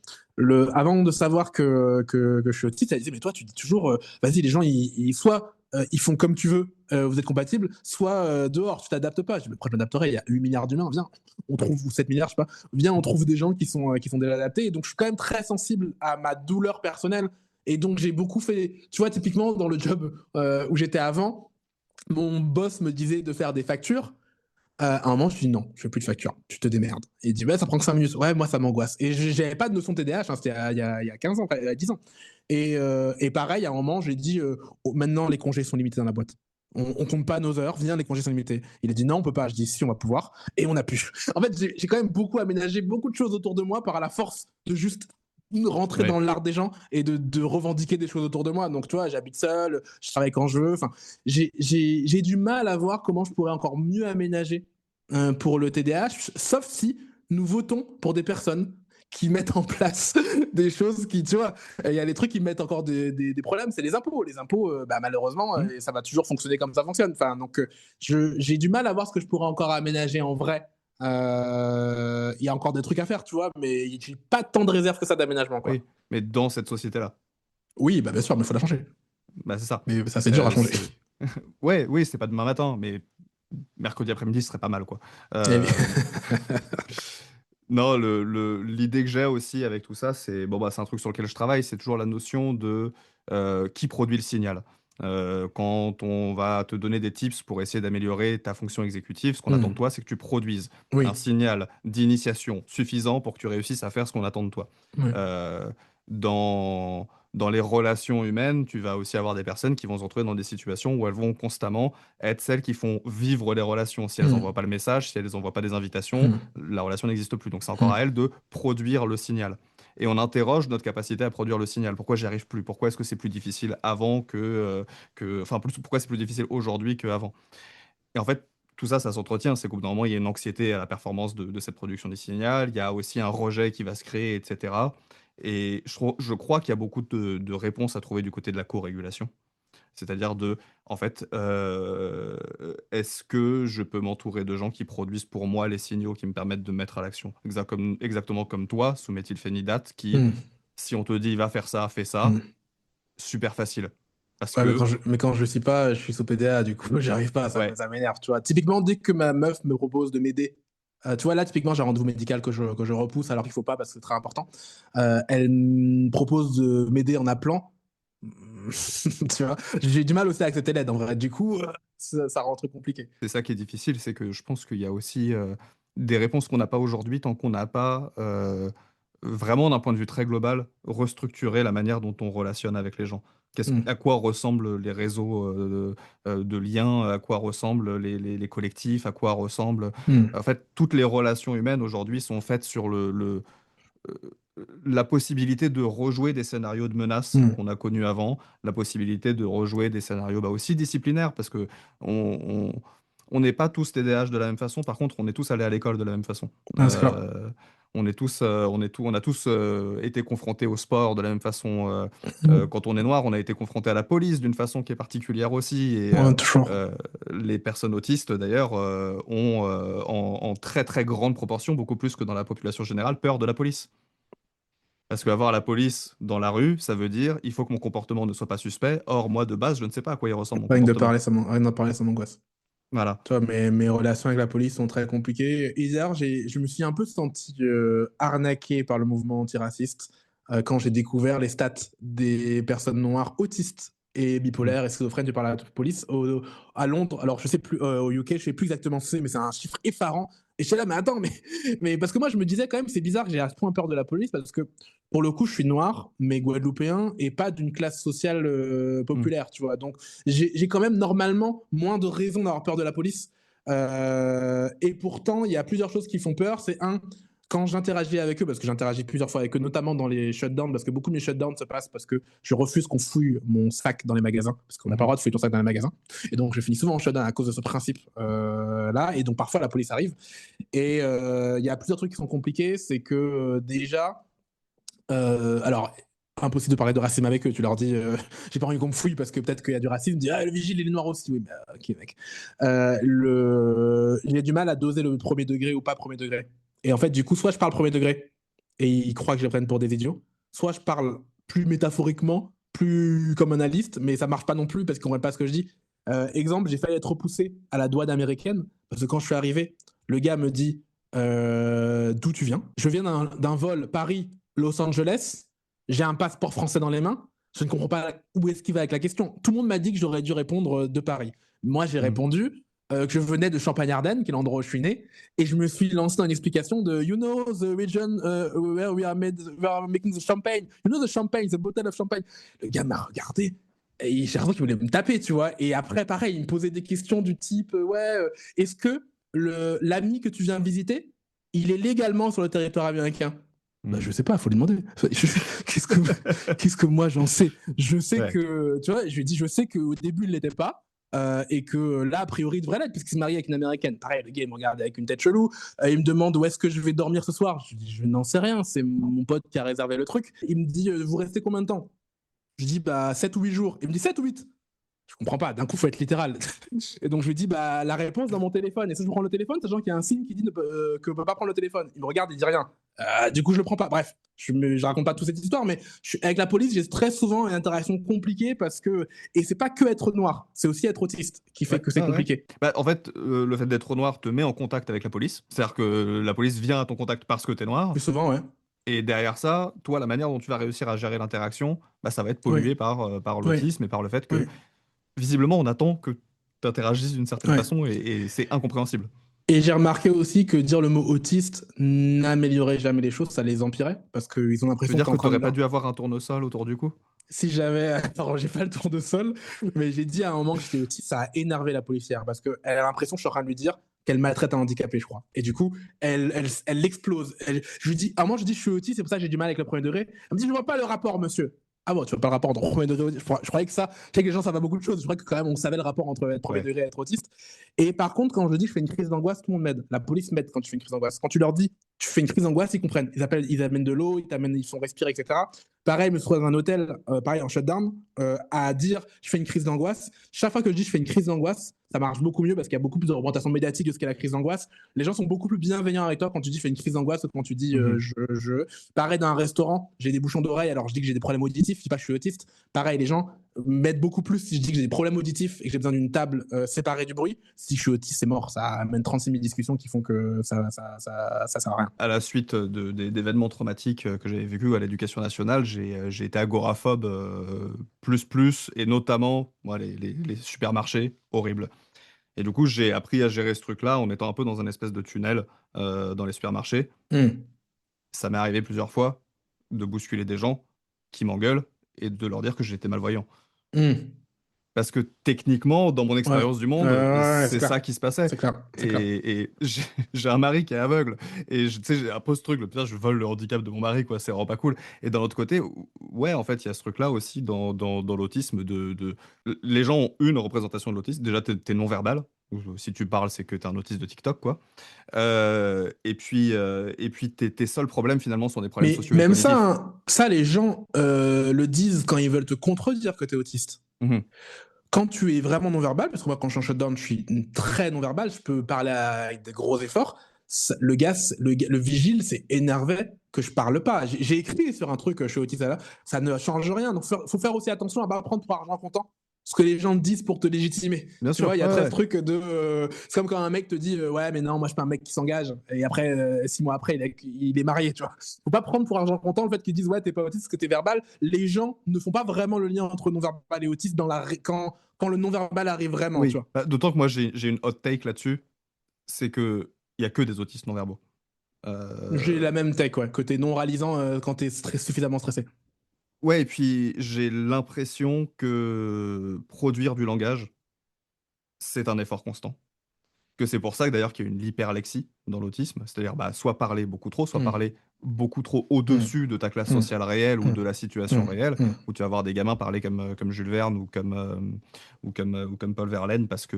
avant de savoir que je suis autiste, elle disait, mais toi, tu dis toujours, vas-y, les gens, soit ils font comme tu veux, vous êtes compatibles, soit dehors, tu t'adaptes pas. Je dis, mais pourquoi je m'adapterais? Il y a 8 milliards d'humains, viens, on trouve, ou 7 milliards, je sais pas, viens, on trouve des gens qui sont déjà adaptés. Et donc, je suis quand même très sensible à ma douleur personnelle. Et donc, j'ai beaucoup fait, tu vois, typiquement, dans le job où j'étais avant, mon boss me disait de faire des factures. À un moment, je lui dis non, je fais plus de facture, tu te démerdes. Et il dit, ouais, ça prend que 5 minutes. Ouais, moi, ça m'angoisse. Et j'avais pas de notion de TDAH, hein, c'était il y a 15 ans, il y a 10 ans. Et pareil, à un moment, j'ai dit, oh, maintenant, les congés sont limités dans la boîte. On compte pas nos heures, viens, les congés sont limités. Il a dit non, on peut pas. Je dis si, on va pouvoir. Et on a pu. En fait, j'ai quand même beaucoup aménagé beaucoup de choses autour de moi par la force de juste rentrer Ouais. dans l'art des gens et de revendiquer des choses autour de moi. Donc, tu vois, j'habite seul, je travaille quand je veux. Enfin, j'ai du mal à voir comment je pourrais encore mieux aménager pour le TDAH, sauf si nous votons pour des personnes qui mettent en place des choses qui, tu vois, il y a des trucs qui mettent encore des problèmes, c'est les impôts. Les impôts, bah, malheureusement, Mhm. ça va toujours fonctionner comme ça fonctionne. Enfin, donc, j'ai du mal à voir ce que je pourrais encore aménager en vrai. Il y a encore des trucs à faire, tu vois, mais j'ai pas tant de réserve que ça d'aménagement, quoi. Oui, mais dans cette société-là. Oui, bah bien sûr, mais il faut la changer. Bah, c'est ça. Mais ça, c'est dur à changer. C'est... Ouais, oui, c'est pas demain matin, mais mercredi après-midi, ce serait pas mal, quoi. Et- Euh, Non, l'idée que j'ai aussi avec tout ça, c'est bon, bah, c'est un truc sur lequel je travaille, c'est toujours la notion de qui produit le signal. Quand on va te donner des tips pour essayer d'améliorer ta fonction exécutive, ce qu'on attend de Hmm. toi, c'est que tu produises un Oui, signal d'initiation suffisant pour que tu réussisses à faire ce qu'on attend de toi. oui. Euh, dans, dans les relations humaines, tu vas aussi avoir des personnes qui vont se retrouver dans des situations où elles vont constamment être celles qui font vivre les relations. Si elles n'envoient Hmm. pas le message, si elles n'envoient pas des invitations, Hmm. la relation n'existe plus. Donc c'est encore Hmm. à elle de produire le signal. Et on interroge notre capacité à produire le signal. Pourquoi j'y arrive plus? Pourquoi est-ce que c'est plus difficile avant enfin, pourquoi c'est plus difficile aujourd'hui qu'avant? Et en fait, tout ça, ça s'entretient. C'est qu'au bout d'un moment, il y a une anxiété à la performance de cette production du signal. Il y a aussi un rejet qui va se créer, etc. Et je crois qu'il y a beaucoup de réponses à trouver du côté de la co-régulation. C'est-à-dire en fait, est-ce que je peux m'entourer de gens qui produisent pour moi les signaux qui me permettent de mettre à l'action? Exactement comme toi, sous méthylphénidate, qui, Hmm. si on te dit va faire ça, fais ça, Hmm. super facile. Parce Ouais, que, mais quand je le suis pas, je suis sous PDA, du coup, j'arrive pas, ouais, ça m'énerve, tu vois. Typiquement, dès que ma meuf me propose de m'aider, tu vois, là, typiquement, j'ai un rendez-vous médical que je repousse alors qu'il faut pas parce que c'est très important. Elle me propose de m'aider en appelant. Tu vois, j'ai du mal aussi à accepter l'aide, en vrai. Du coup, ça rend un truc compliqué. c'est ça qui est difficile, c'est que je pense qu'il y a aussi des réponses qu'on n'a pas aujourd'hui tant qu'on n'a pas vraiment, d'un point de vue très global, restructurer la manière dont on relationne avec les gens. À Hmm. quoi ressemblent les réseaux de liens, à quoi ressemblent les collectifs, à quoi ressemblent... En Hmm. fait, toutes les relations humaines aujourd'hui sont faites sur la possibilité de rejouer des scénarios de menaces Hmm. qu'on a connus avant, la possibilité de rejouer des scénarios bah, aussi disciplinaires, parce que on, on on n'est pas tous TDAH de la même façon, par contre, on est tous allés à l'école de la même façon. Ah, c'est clair. On a tous été confrontés au sport de la même façon. Hmm. Quand on est noir, on a été confronté à la police d'une façon qui est particulière aussi. Et Ouais, toujours. euh, les personnes autistes, d'ailleurs, ont en très très grande proportion, beaucoup plus que dans la population générale, peur de la police. Parce qu'avoir la police dans la rue, ça veut dire il faut que mon comportement ne soit pas suspect. Or, moi, de base, je ne sais pas à quoi il ressemble mon comportement. Rien d'en parler, ça m'angoisse. Voilà. Tu vois, mes relations avec la police sont très compliquées. Hier, je me suis un peu senti arnaqué par le mouvement antiraciste quand j'ai découvert les stats des personnes noires autistes et Mm. bipolaires et schizophrènes par la police à Londres. Alors, je sais plus, au UK, je sais plus exactement ce que c'est, mais c'est un chiffre effarant. Et je suis là, mais attends, mais parce que moi, je me disais quand même, c'est bizarre que j'ai à ce point peur de la police parce que pour le coup, je suis noir, mais guadeloupéen et pas d'une classe sociale Mm. populaire, tu vois. Donc, j'ai quand même normalement moins de raisons d'avoir peur de la police. Et pourtant, il y a plusieurs choses qui font peur. C'est un, quand j'interagis avec eux, parce que j'interagis plusieurs fois avec eux, notamment dans les shutdowns, parce que beaucoup de mes shutdowns se passent parce que je refuse qu'on fouille mon sac dans les magasins, parce qu'on n'a pas le Mhm. droit de fouiller ton sac dans les magasins. Et donc, je finis souvent en shutdown à cause de ce principe-là. Et donc, parfois, la police arrive. Et il y a plusieurs trucs qui sont compliqués. C'est que déjà, alors, impossible de parler de racisme avec eux. Tu leur dis, j'ai pas envie qu'on me fouille parce que peut-être qu'il y a du racisme. Dis, ah, le vigile, il est noir aussi. Oui, bah, ok, mec. J'ai du mal à doser le premier degré ou pas premier degré. Et en fait, du coup, soit je parle premier degré et ils croient que je les prenne pour des idiots, soit je parle plus métaphoriquement, plus comme un analyste, mais ça marche pas non plus parce qu'ils comprennent pas ce que je dis. Exemple, j'ai failli être repoussé à la douane américaine parce que quand je suis arrivé, le gars me dit d'où tu viens. Je viens d'un vol Paris-Los Angeles. J'ai un passeport français dans les mains. Je ne comprends pas où est-ce qu'il va avec la question. Tout le monde m'a dit que j'aurais dû répondre de Paris. Moi, j'ai Mm. répondu que je venais de Champagne-Ardenne, qui est l'endroit où je suis né, et je me suis lancé dans une explication de You know the region where we are making the champagne. You know the champagne, the bottle of champagne. Le gars m'a regardé. Et j'ai l'impression qu'il voulait me taper, tu vois. Et après, pareil, il me posait des questions du type est-ce que l'ami que tu viens visiter, il est légalement sur le territoire américain? Bah, je Mm. sais pas, faut lui demander. Qu'est-ce que moi j'en sais? Je sais Ouais. que, tu vois, je lui ai dit, je sais qu'au début il l'était pas. Et que là, a priori, il devrait l'être, puisqu'il s'est marié avec une américaine. Pareil, le gars, il me regarde avec une tête chelou. Il me demande où est-ce que je vais dormir ce soir. Je dis, je n'en sais rien, c'est mon pote qui a réservé le truc. Il me dit, vous restez combien de temps? Je dis, bah, 7 ou 8 jours. Il me dit, 7 ou 8? Je comprends pas, d'un coup, faut être littéral. Et donc, je lui dis, bah, la réponse dans mon téléphone. Et ça, je prends le téléphone, sachant qu'il y a un signe qui dit que ne peut pas prendre le téléphone. Il me regarde, il dit rien. Du coup, je le prends pas. Bref, je raconte pas toute cette histoire, mais avec la police, j'ai très souvent une interaction compliquée et c'est pas que être noir, c'est aussi être autiste qui fait Ouais, que c'est ouais, ouais. compliqué. Bah, en fait, le fait d'être noir te met en contact avec la police. C'est-à-dire que la police vient à ton contact parce que t'es noir. Plus souvent, ouais. Et derrière ça, toi, la manière dont tu vas réussir à gérer l'interaction, bah, ça va être Oui, pollué par oui, l'autisme et par le fait que, oui, visiblement, on attend que tu interagisses d'une certaine oui. façon et c'est incompréhensible. Et j'ai remarqué aussi que dire le mot autiste n'améliorait jamais les choses, ça les empirait, parce qu'ils ont Tu veux l'impression que dire t'es que en train de t'aurais pas leur... dû avoir un tournesol autour du cou? Si jamais, alors j'ai pas le tour de sol, mais j'ai dit à un moment que j'étais autiste, ça a énervé la policière, parce qu'elle a l'impression que je suis en train de lui dire qu'elle maltraite un handicapé, je crois. Et du coup, elle explose. Je lui dis, à un moment, je dis, je suis autiste, c'est pour ça que j'ai du mal avec le premier degré. Elle me dit, je vois pas le rapport, monsieur. Ah bon, tu vois pas le rapport entre premier degré. Je croyais que ça, je sais que les gens savent beaucoup de choses. Je croyais que quand même on savait le rapport entre être premier Ouais. degré et être autiste. Et par contre, quand je dis que je fais une crise d'angoisse, tout le monde m'aide. La police m'aide quand tu fais une crise d'angoisse. Quand tu leur dis, tu fais une crise d'angoisse, ils comprennent. Ils amènent de l'eau, ils font respirer, etc. Pareil, je me trouve dans un hôtel, pareil en shutdown, à dire je fais une crise d'angoisse. Chaque fois que je dis je fais une crise d'angoisse, ça marche beaucoup mieux parce qu'il y a beaucoup plus de représentation médiatique de ce qu'est la crise d'angoisse. Les gens sont beaucoup plus bienveillants avec toi quand tu dis je fais une crise d'angoisse que quand tu dis Mhm. Pareil, dans un restaurant, j'ai des bouchons d'oreille, alors je dis que j'ai des problèmes auditifs, je dis pas que je suis autiste. Pareil, les gens m'aident beaucoup plus si je dis que j'ai des problèmes auditifs et que j'ai besoin d'une table séparée du bruit. Si je suis autiste, c'est mort. Ça amène 36 000 discussions qui font que ça sert à rien. À la suite d'événements traumatiques que j'avais vécu à l'éducation nationale, j'ai été agoraphobe et notamment moi, les supermarchés, horrible. Et du coup, j'ai appris à gérer ce truc-là en étant un peu dans un espèce de tunnel dans les supermarchés. Mm. Ça m'est arrivé plusieurs fois de bousculer des gens qui m'engueulent et de leur dire que j'étais malvoyant. Mm. Parce que techniquement, dans mon Ouais, expérience du monde, c'est c'est clair. ça qui se passait. C'est clair, c'est clair. Et j'ai un mari qui est aveugle. Et tu sais, j'ai un peu ce truc, putain, je vole le handicap de mon mari, quoi, c'est vraiment pas cool. Et d'un autre côté, ouais, en fait, il y a ce truc-là aussi dans l'autisme. Les gens ont une représentation de l'autisme. Déjà, t'es non-verbal. Si tu parles, c'est que t'es un autiste de TikTok, quoi. Et puis tes seuls problèmes, finalement, sont des problèmes Mais même ça, socio-éducatifs. hein, ça les gens le disent quand ils veulent te contredire que tu es autiste. Mhm. Quand tu es vraiment non-verbal, parce que moi quand je suis en shutdown, je suis très non-verbal, je peux parler avec des gros efforts. Le gars, le vigile s'est énervé que je parle pas. J'ai écrit sur un truc, je suis autiste, là, ça ne change rien. Donc faut faire aussi attention à pas prendre pour argent comptant ce que les gens disent pour te légitimer. Bien Tu vois, sûr, il y a ouais, très ce ouais. truc de. C'est comme quand un mec te dit ouais, mais non, moi je suis pas un mec qui s'engage. Et après, 6 mois après, il est marié, tu vois. Faut pas prendre pour argent comptant le fait qu'ils disent ouais, t'es pas autiste parce que t'es verbal. Les gens ne font pas vraiment le lien entre non-verbal et autiste quand le non-verbal arrive vraiment, tu Oui, vois. bah, d'autant que moi j'ai une hot take là-dessus, c'est que il y a que des autistes non-verbaux. J'ai Euh, la même tech, ouais, côté non-réalisant quand t'es suffisamment stressé. Ouais, et puis j'ai l'impression que produire du langage, c'est un effort constant. Que c'est pour ça que d'ailleurs qu'il y a une hyperlexie dans l'autisme, c'est-à-dire bah, soit parler beaucoup trop, soit Mm, parler beaucoup trop mm, au-dessus de ta classe mm, sociale réelle ou mm, de la situation mm, réelle, mm. où tu vas voir des gamins parler comme Jules Verne ou comme Paul Verlaine parce que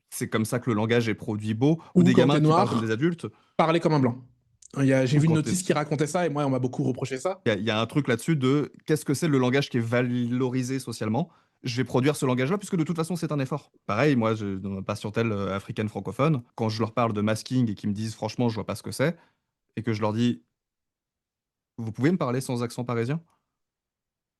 c'est comme ça que le langage est produit beau, ou Ou des quand gamins t'es qui parlent comme des noir, adultes, parler comme un blanc. J'ai ou vu une quand t'es... notice qui racontait ça et moi, on m'a beaucoup reproché ça. Il y a un truc là-dessus de qu'est-ce que c'est le langage qui est valorisé socialement. Je vais produire ce langage-là puisque de toute façon c'est un effort. Pareil, moi, dans ma patientèle africaine francophone, quand je leur parle de masking et qu'ils me disent franchement je vois pas ce que c'est, et que je leur dis vous pouvez me parler sans accent parisien,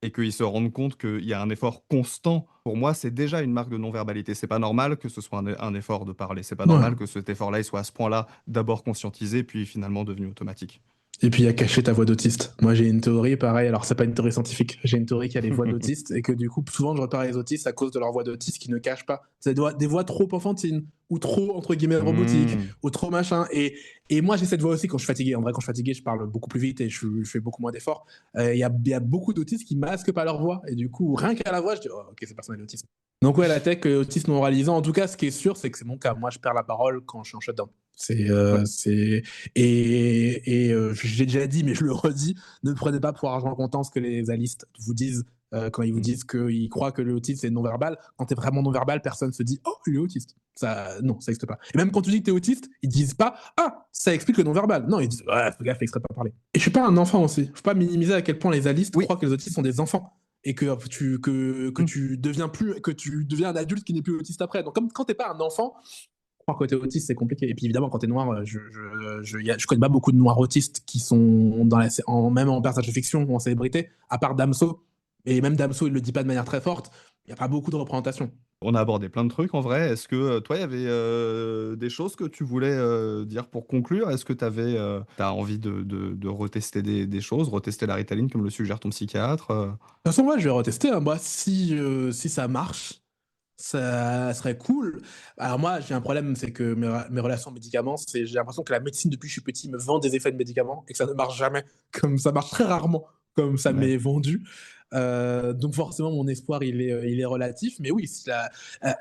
et qu'ils se rendent compte qu'il y a un effort constant, pour moi c'est déjà une marque de non-verbalité. C'est pas normal que ce soit un effort de parler. C'est pas Ouais. normal que cet effort-là il soit à ce point-là d'abord conscientisé puis finalement devenu automatique. Et puis il y a caché ta voix d'autiste. Moi j'ai une théorie pareil, alors c'est pas une théorie scientifique, j'ai une théorie qu'il y a les voix d'autistes et que du coup souvent je repère les autistes à cause de leur voix d'autiste qui ne cachent pas. C'est des voix trop enfantines ou trop entre guillemets robotiques Hmm. ou trop machin. Et moi j'ai cette voix aussi quand je suis fatigué. En vrai quand je suis fatigué je parle beaucoup plus vite et je fais beaucoup moins d'efforts. Il y a beaucoup d'autistes qui masquent pas leur voix et du coup rien qu'à la voix je dis oh, ok c'est personne autisme. Donc ouais la tech autisme non réalisant. En tout cas ce qui est sûr c'est que c'est mon cas. Moi je perds la parole quand je suis en shutdown. Ouais. C'est j'ai déjà dit, mais je le redis, ne prenez pas pour argent comptant ce que les analystes vous disent quand ils vous Hmm. disent qu'ils croient que l'autisme c'est non-verbal. Quand tu es vraiment non-verbal, personne se dit oh, il est autiste. Ça, non, ça n'existe pas. Et même quand tu dis que tu es autiste, ils disent pas ah, ça explique le non-verbal. Non, ils disent ouais, fais gaffe, fait exprès de pas parler. Et je suis pas un enfant aussi. Faut pas minimiser à quel point les analystes Oui. croient que les autistes sont des enfants et que Hmm. tu deviens un adulte qui n'est plus autiste après. Donc comme quand t'es pas un enfant, croire que t'es autiste, c'est compliqué. Et puis évidemment, quand t'es noir, je connais pas beaucoup de noirs autistes qui sont même en personnage de fiction ou en célébrité, à part Damso. Et même Damso, il le dit pas de manière très forte. Il n'y a pas beaucoup de représentation. On a abordé plein de trucs en vrai. Est-ce que toi, il y avait des choses que tu voulais dire pour conclure? Est-ce que t'as envie de retester des choses, retester la Ritaline comme le suggère ton psychiatre? De toute façon, moi, je vais retester, hein. Moi, si ça marche, ça serait cool. Alors moi, j'ai un problème, c'est que mes relations médicaments, j'ai l'impression que la médecine, depuis que je suis petit, me vend des effets de médicaments et que ça ne marche jamais, comme ça marche très rarement, comme ça Ouais. m'est vendu. Donc forcément, mon espoir, il est relatif. Mais oui, si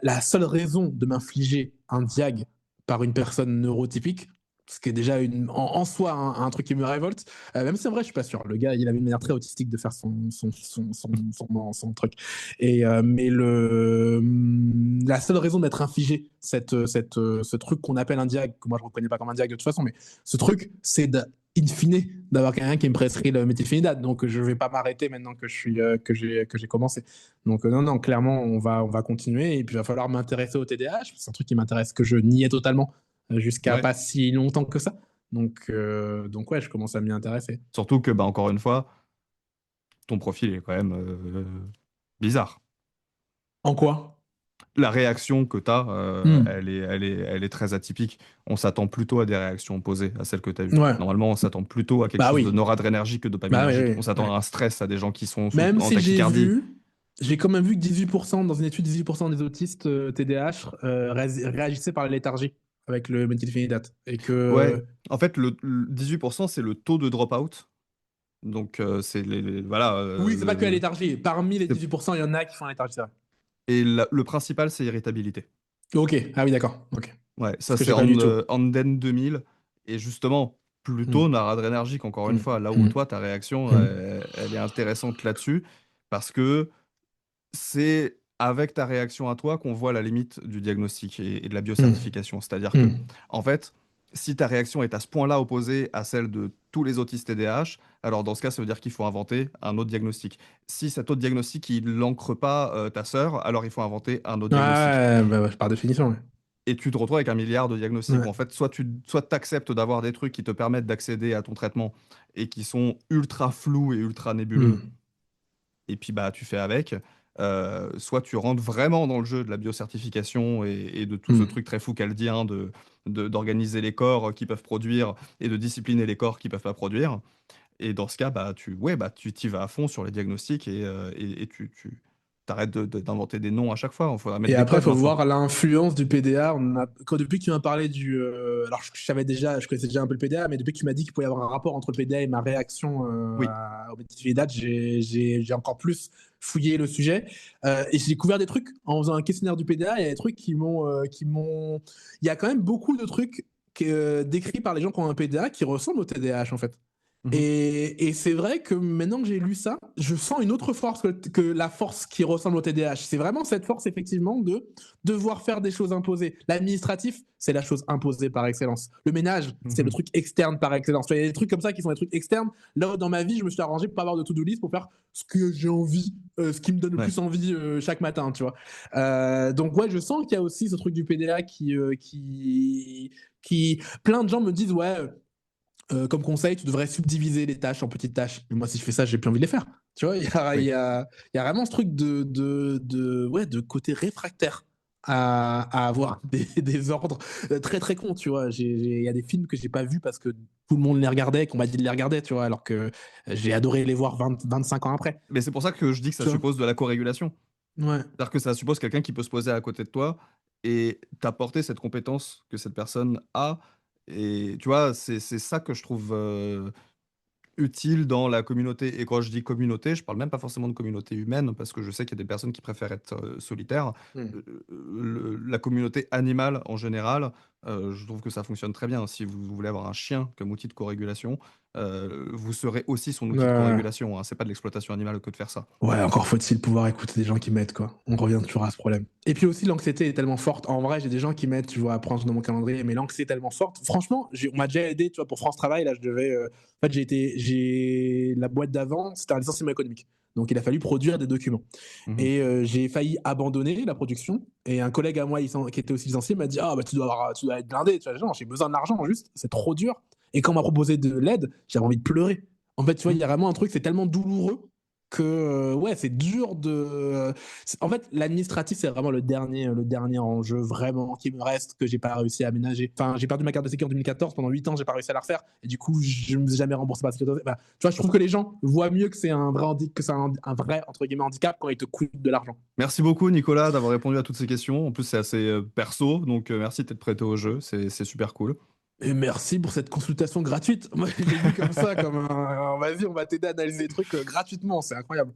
la seule raison de m'infliger un diag par une personne neurotypique, ce qui est déjà en soi un truc qui me révolte, même si en vrai, je suis pas sûr. Le gars, il avait une manière très autistique de faire son truc. Mais la seule raison d'être infligé ce truc qu'on appelle un diag, que moi je ne reconnais pas comme un diag de toute façon, mais ce truc, c'est in fine d'avoir quelqu'un qui me prescrit le méthylphénidate. Donc je ne vais pas m'arrêter maintenant que j'ai commencé. Donc non, non, clairement, on va continuer. Et puis il va falloir m'intéresser au TDAH. C'est un truc qui m'intéresse, que je niais totalement jusqu'à Ouais. pas si longtemps que ça. Donc ouais, je commence à m'y intéresser. Surtout que, bah, encore une fois, ton profil est quand même bizarre. En quoi? La réaction que tu as, Hmm. elle est très atypique. On s'attend plutôt à des réactions opposées à celles que tu as eues. Ouais. Normalement, on s'attend plutôt à quelque Bah chose de oui. noradrénergique que Bah oui, dopaminergique. oui, On s'attend oui. à un stress, à des gens qui sont Même en si tachycardie. j'ai quand même vu que 18%, dans une étude, 18% des autistes TDAH réagissaient par la léthargie avec le méthylphénidate. Et Ouais, que. en fait, le 18%, c'est le taux de drop-out. Donc, c'est voilà. Oui, c'est pas que la léthargie. Parmi les C'est- 18%, il y en a qui font la léthargie, c'est vrai. et le principal, c'est irritabilité. Ok, ah oui, d'accord. Ok. Ouais, Ce ça, que c'est j'ai pas du tout. Anden 2000. Et justement, plutôt Hmm, noradrénergique, encore une hmm, fois. Là où hmm, toi, ta réaction, hmm, elle est intéressante là-dessus. Parce que c'est avec ta réaction à toi qu'on voit la limite du diagnostic et de la hmm, biocertification. C'est-à-dire que, hmm. en fait, si ta réaction est à ce point-là opposée à celle de tous les autistes TDAH, alors dans ce cas, ça veut dire qu'il faut inventer un autre diagnostic. Si cet autre diagnostic, il n'ancre pas ta sœur, alors il faut inventer un autre diagnostic. Ouais, bah, par définition, ouais. Et tu te retrouves avec un milliard de diagnostics où Ouais. en fait, soit t'acceptes d'avoir des trucs qui te permettent d'accéder à ton traitement et qui sont ultra flous et ultra nébuleux, Hmm, et puis bah tu fais avec. Soit tu rentres vraiment dans le jeu de la biocertification et de tout ce hmm. truc très foucaldien d'organiser les corps qui peuvent produire et de discipliner les corps qui peuvent pas produire. Et dans ce cas, bah tu t'y vas à fond sur les diagnostics et tu t'arrêtes d'inventer des noms à chaque fois. Il faudra mettre Et des après, il codes faut maintenant. voir l'influence du PDA. Depuis que tu m'as parlé alors je savais déjà, je connaissais déjà un peu le PDA, mais depuis que tu m'as dit qu'il pouvait y avoir un rapport entre le PDA et ma réaction Oui, au méthylphénidate, j'ai encore plus fouillé le sujet. Et j'ai découvert des trucs en faisant un questionnaire du PDA. Il y a des trucs il y a quand même beaucoup de trucs décrits par les gens qui ont un PDA qui ressemblent au TDAH en fait. mhm, Et c'est vrai que maintenant que j'ai lu ça, je sens une autre force que la force qui ressemble au TDAH. C'est vraiment cette force, effectivement, de devoir faire des choses imposées. L'administratif, c'est la chose imposée par excellence. Le ménage, c'est le mhm. truc externe par excellence. Il y a des trucs comme ça qui sont des trucs externes. Là, dans ma vie, je me suis arrangé pour pas avoir de to-do list pour faire ce que j'ai envie, ce qui me donne le Ouais. plus envie chaque matin, tu vois. Donc, ouais, je sens qu'il y a aussi ce truc du PDA qui. Plein de gens me disent, ouais, comme conseil, tu devrais subdiviser les tâches en petites tâches. Mais moi, si je fais ça, j'ai plus envie de les faire. Tu vois, Oui. il y a vraiment ce truc ouais, de côté réfractaire à avoir des ordres très très cons, tu vois. Il y a des films que j'ai pas vus parce que tout le monde les regardait, qu'on m'a dit de les regarder, tu vois, alors que j'ai adoré les voir 25 ans après, Mais c'est pour ça que je dis que ça tu vois. suppose de la co-régulation. Ouais. C'est-à-dire que ça suppose quelqu'un qui peut se poser à côté de toi et t'apporter cette compétence que cette personne a. Et tu vois, c'est ça que je trouve utile dans la communauté. Et quand je dis communauté, je parle même pas forcément de communauté humaine, parce que je sais qu'il y a des personnes qui préfèrent être solitaires. Mm. La communauté animale en général, je trouve que ça fonctionne très bien. Si vous voulez avoir un chien comme outil de co-régulation, vous serez aussi son outil de Ouais. co-régulation, hein. C'est pas de l'exploitation animale que de faire ça. Ouais, encore faut-il pouvoir écouter des gens qui m'aident, quoi. On revient toujours à ce problème. Et puis aussi, l'anxiété est tellement forte. En vrai, j'ai des gens qui m'aident, tu vois, à prendre dans mon calendrier, mais l'anxiété est tellement forte. Franchement, on m'a déjà aidé, tu vois, pour France Travail, là, je devais. En fait, j'ai la boîte d'avant, c'était un licenciement économique. Donc, il a fallu produire des documents. Mmh. Et j'ai failli abandonner la production. Et un collègue à moi, qui était aussi licencié, m'a dit: Ah, bah, tu dois être blindé. Tu vois, genre, j'ai besoin d'argent, juste, c'est trop dur. Et quand on m'a proposé de l'aide, j'avais envie de pleurer. En fait, tu vois, il y a Mmh. vraiment un truc, c'est tellement douloureux que ouais, c'est dur de. En fait, l'administratif, c'est vraiment le dernier enjeu vraiment qui me reste que j'ai pas réussi à aménager. Enfin, j'ai perdu ma carte de sécurité en 2014, pendant 8 ans, j'ai pas réussi à la refaire, et du coup, je me suis jamais remboursé par la sécurité. Bah, tu vois, je trouve que les gens voient mieux que c'est un vrai que c'est un vrai entre guillemets handicap quand ils te coûtent de l'argent. Merci beaucoup Nicolas d'avoir répondu à toutes ces questions. En plus, c'est assez, perso, donc merci d'être prêté au jeu, c'est super cool. Et merci pour cette consultation gratuite. Moi, j'ai vu comme ça, comme vas-y, on va t'aider à analyser les trucs gratuitement, c'est incroyable.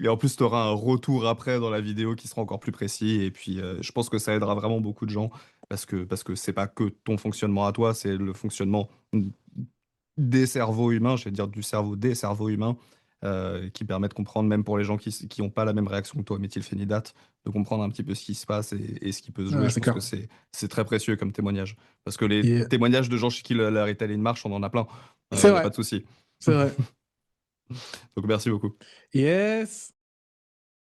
Et en plus, tu auras un retour après dans la vidéo qui sera encore plus précis. Et puis, je pense que ça aidera vraiment beaucoup de gens parce que c'est pas que ton fonctionnement à toi, c'est le fonctionnement des cerveaux humains, je vais dire du cerveau des cerveaux humains, qui permet de comprendre, même pour les gens qui n'ont pas la même réaction que toi, méthylphénidate, de comprendre un petit peu ce qui se passe et ce qui peut se jouer. Ouais, Je c'est pense clair. que c'est très précieux comme témoignage. Parce que les Et témoignages de gens chez qui la Ritaline marche, on en a plein. Il c'est n'y a vrai, pas de souci. c'est vrai. Donc, merci beaucoup. Yes.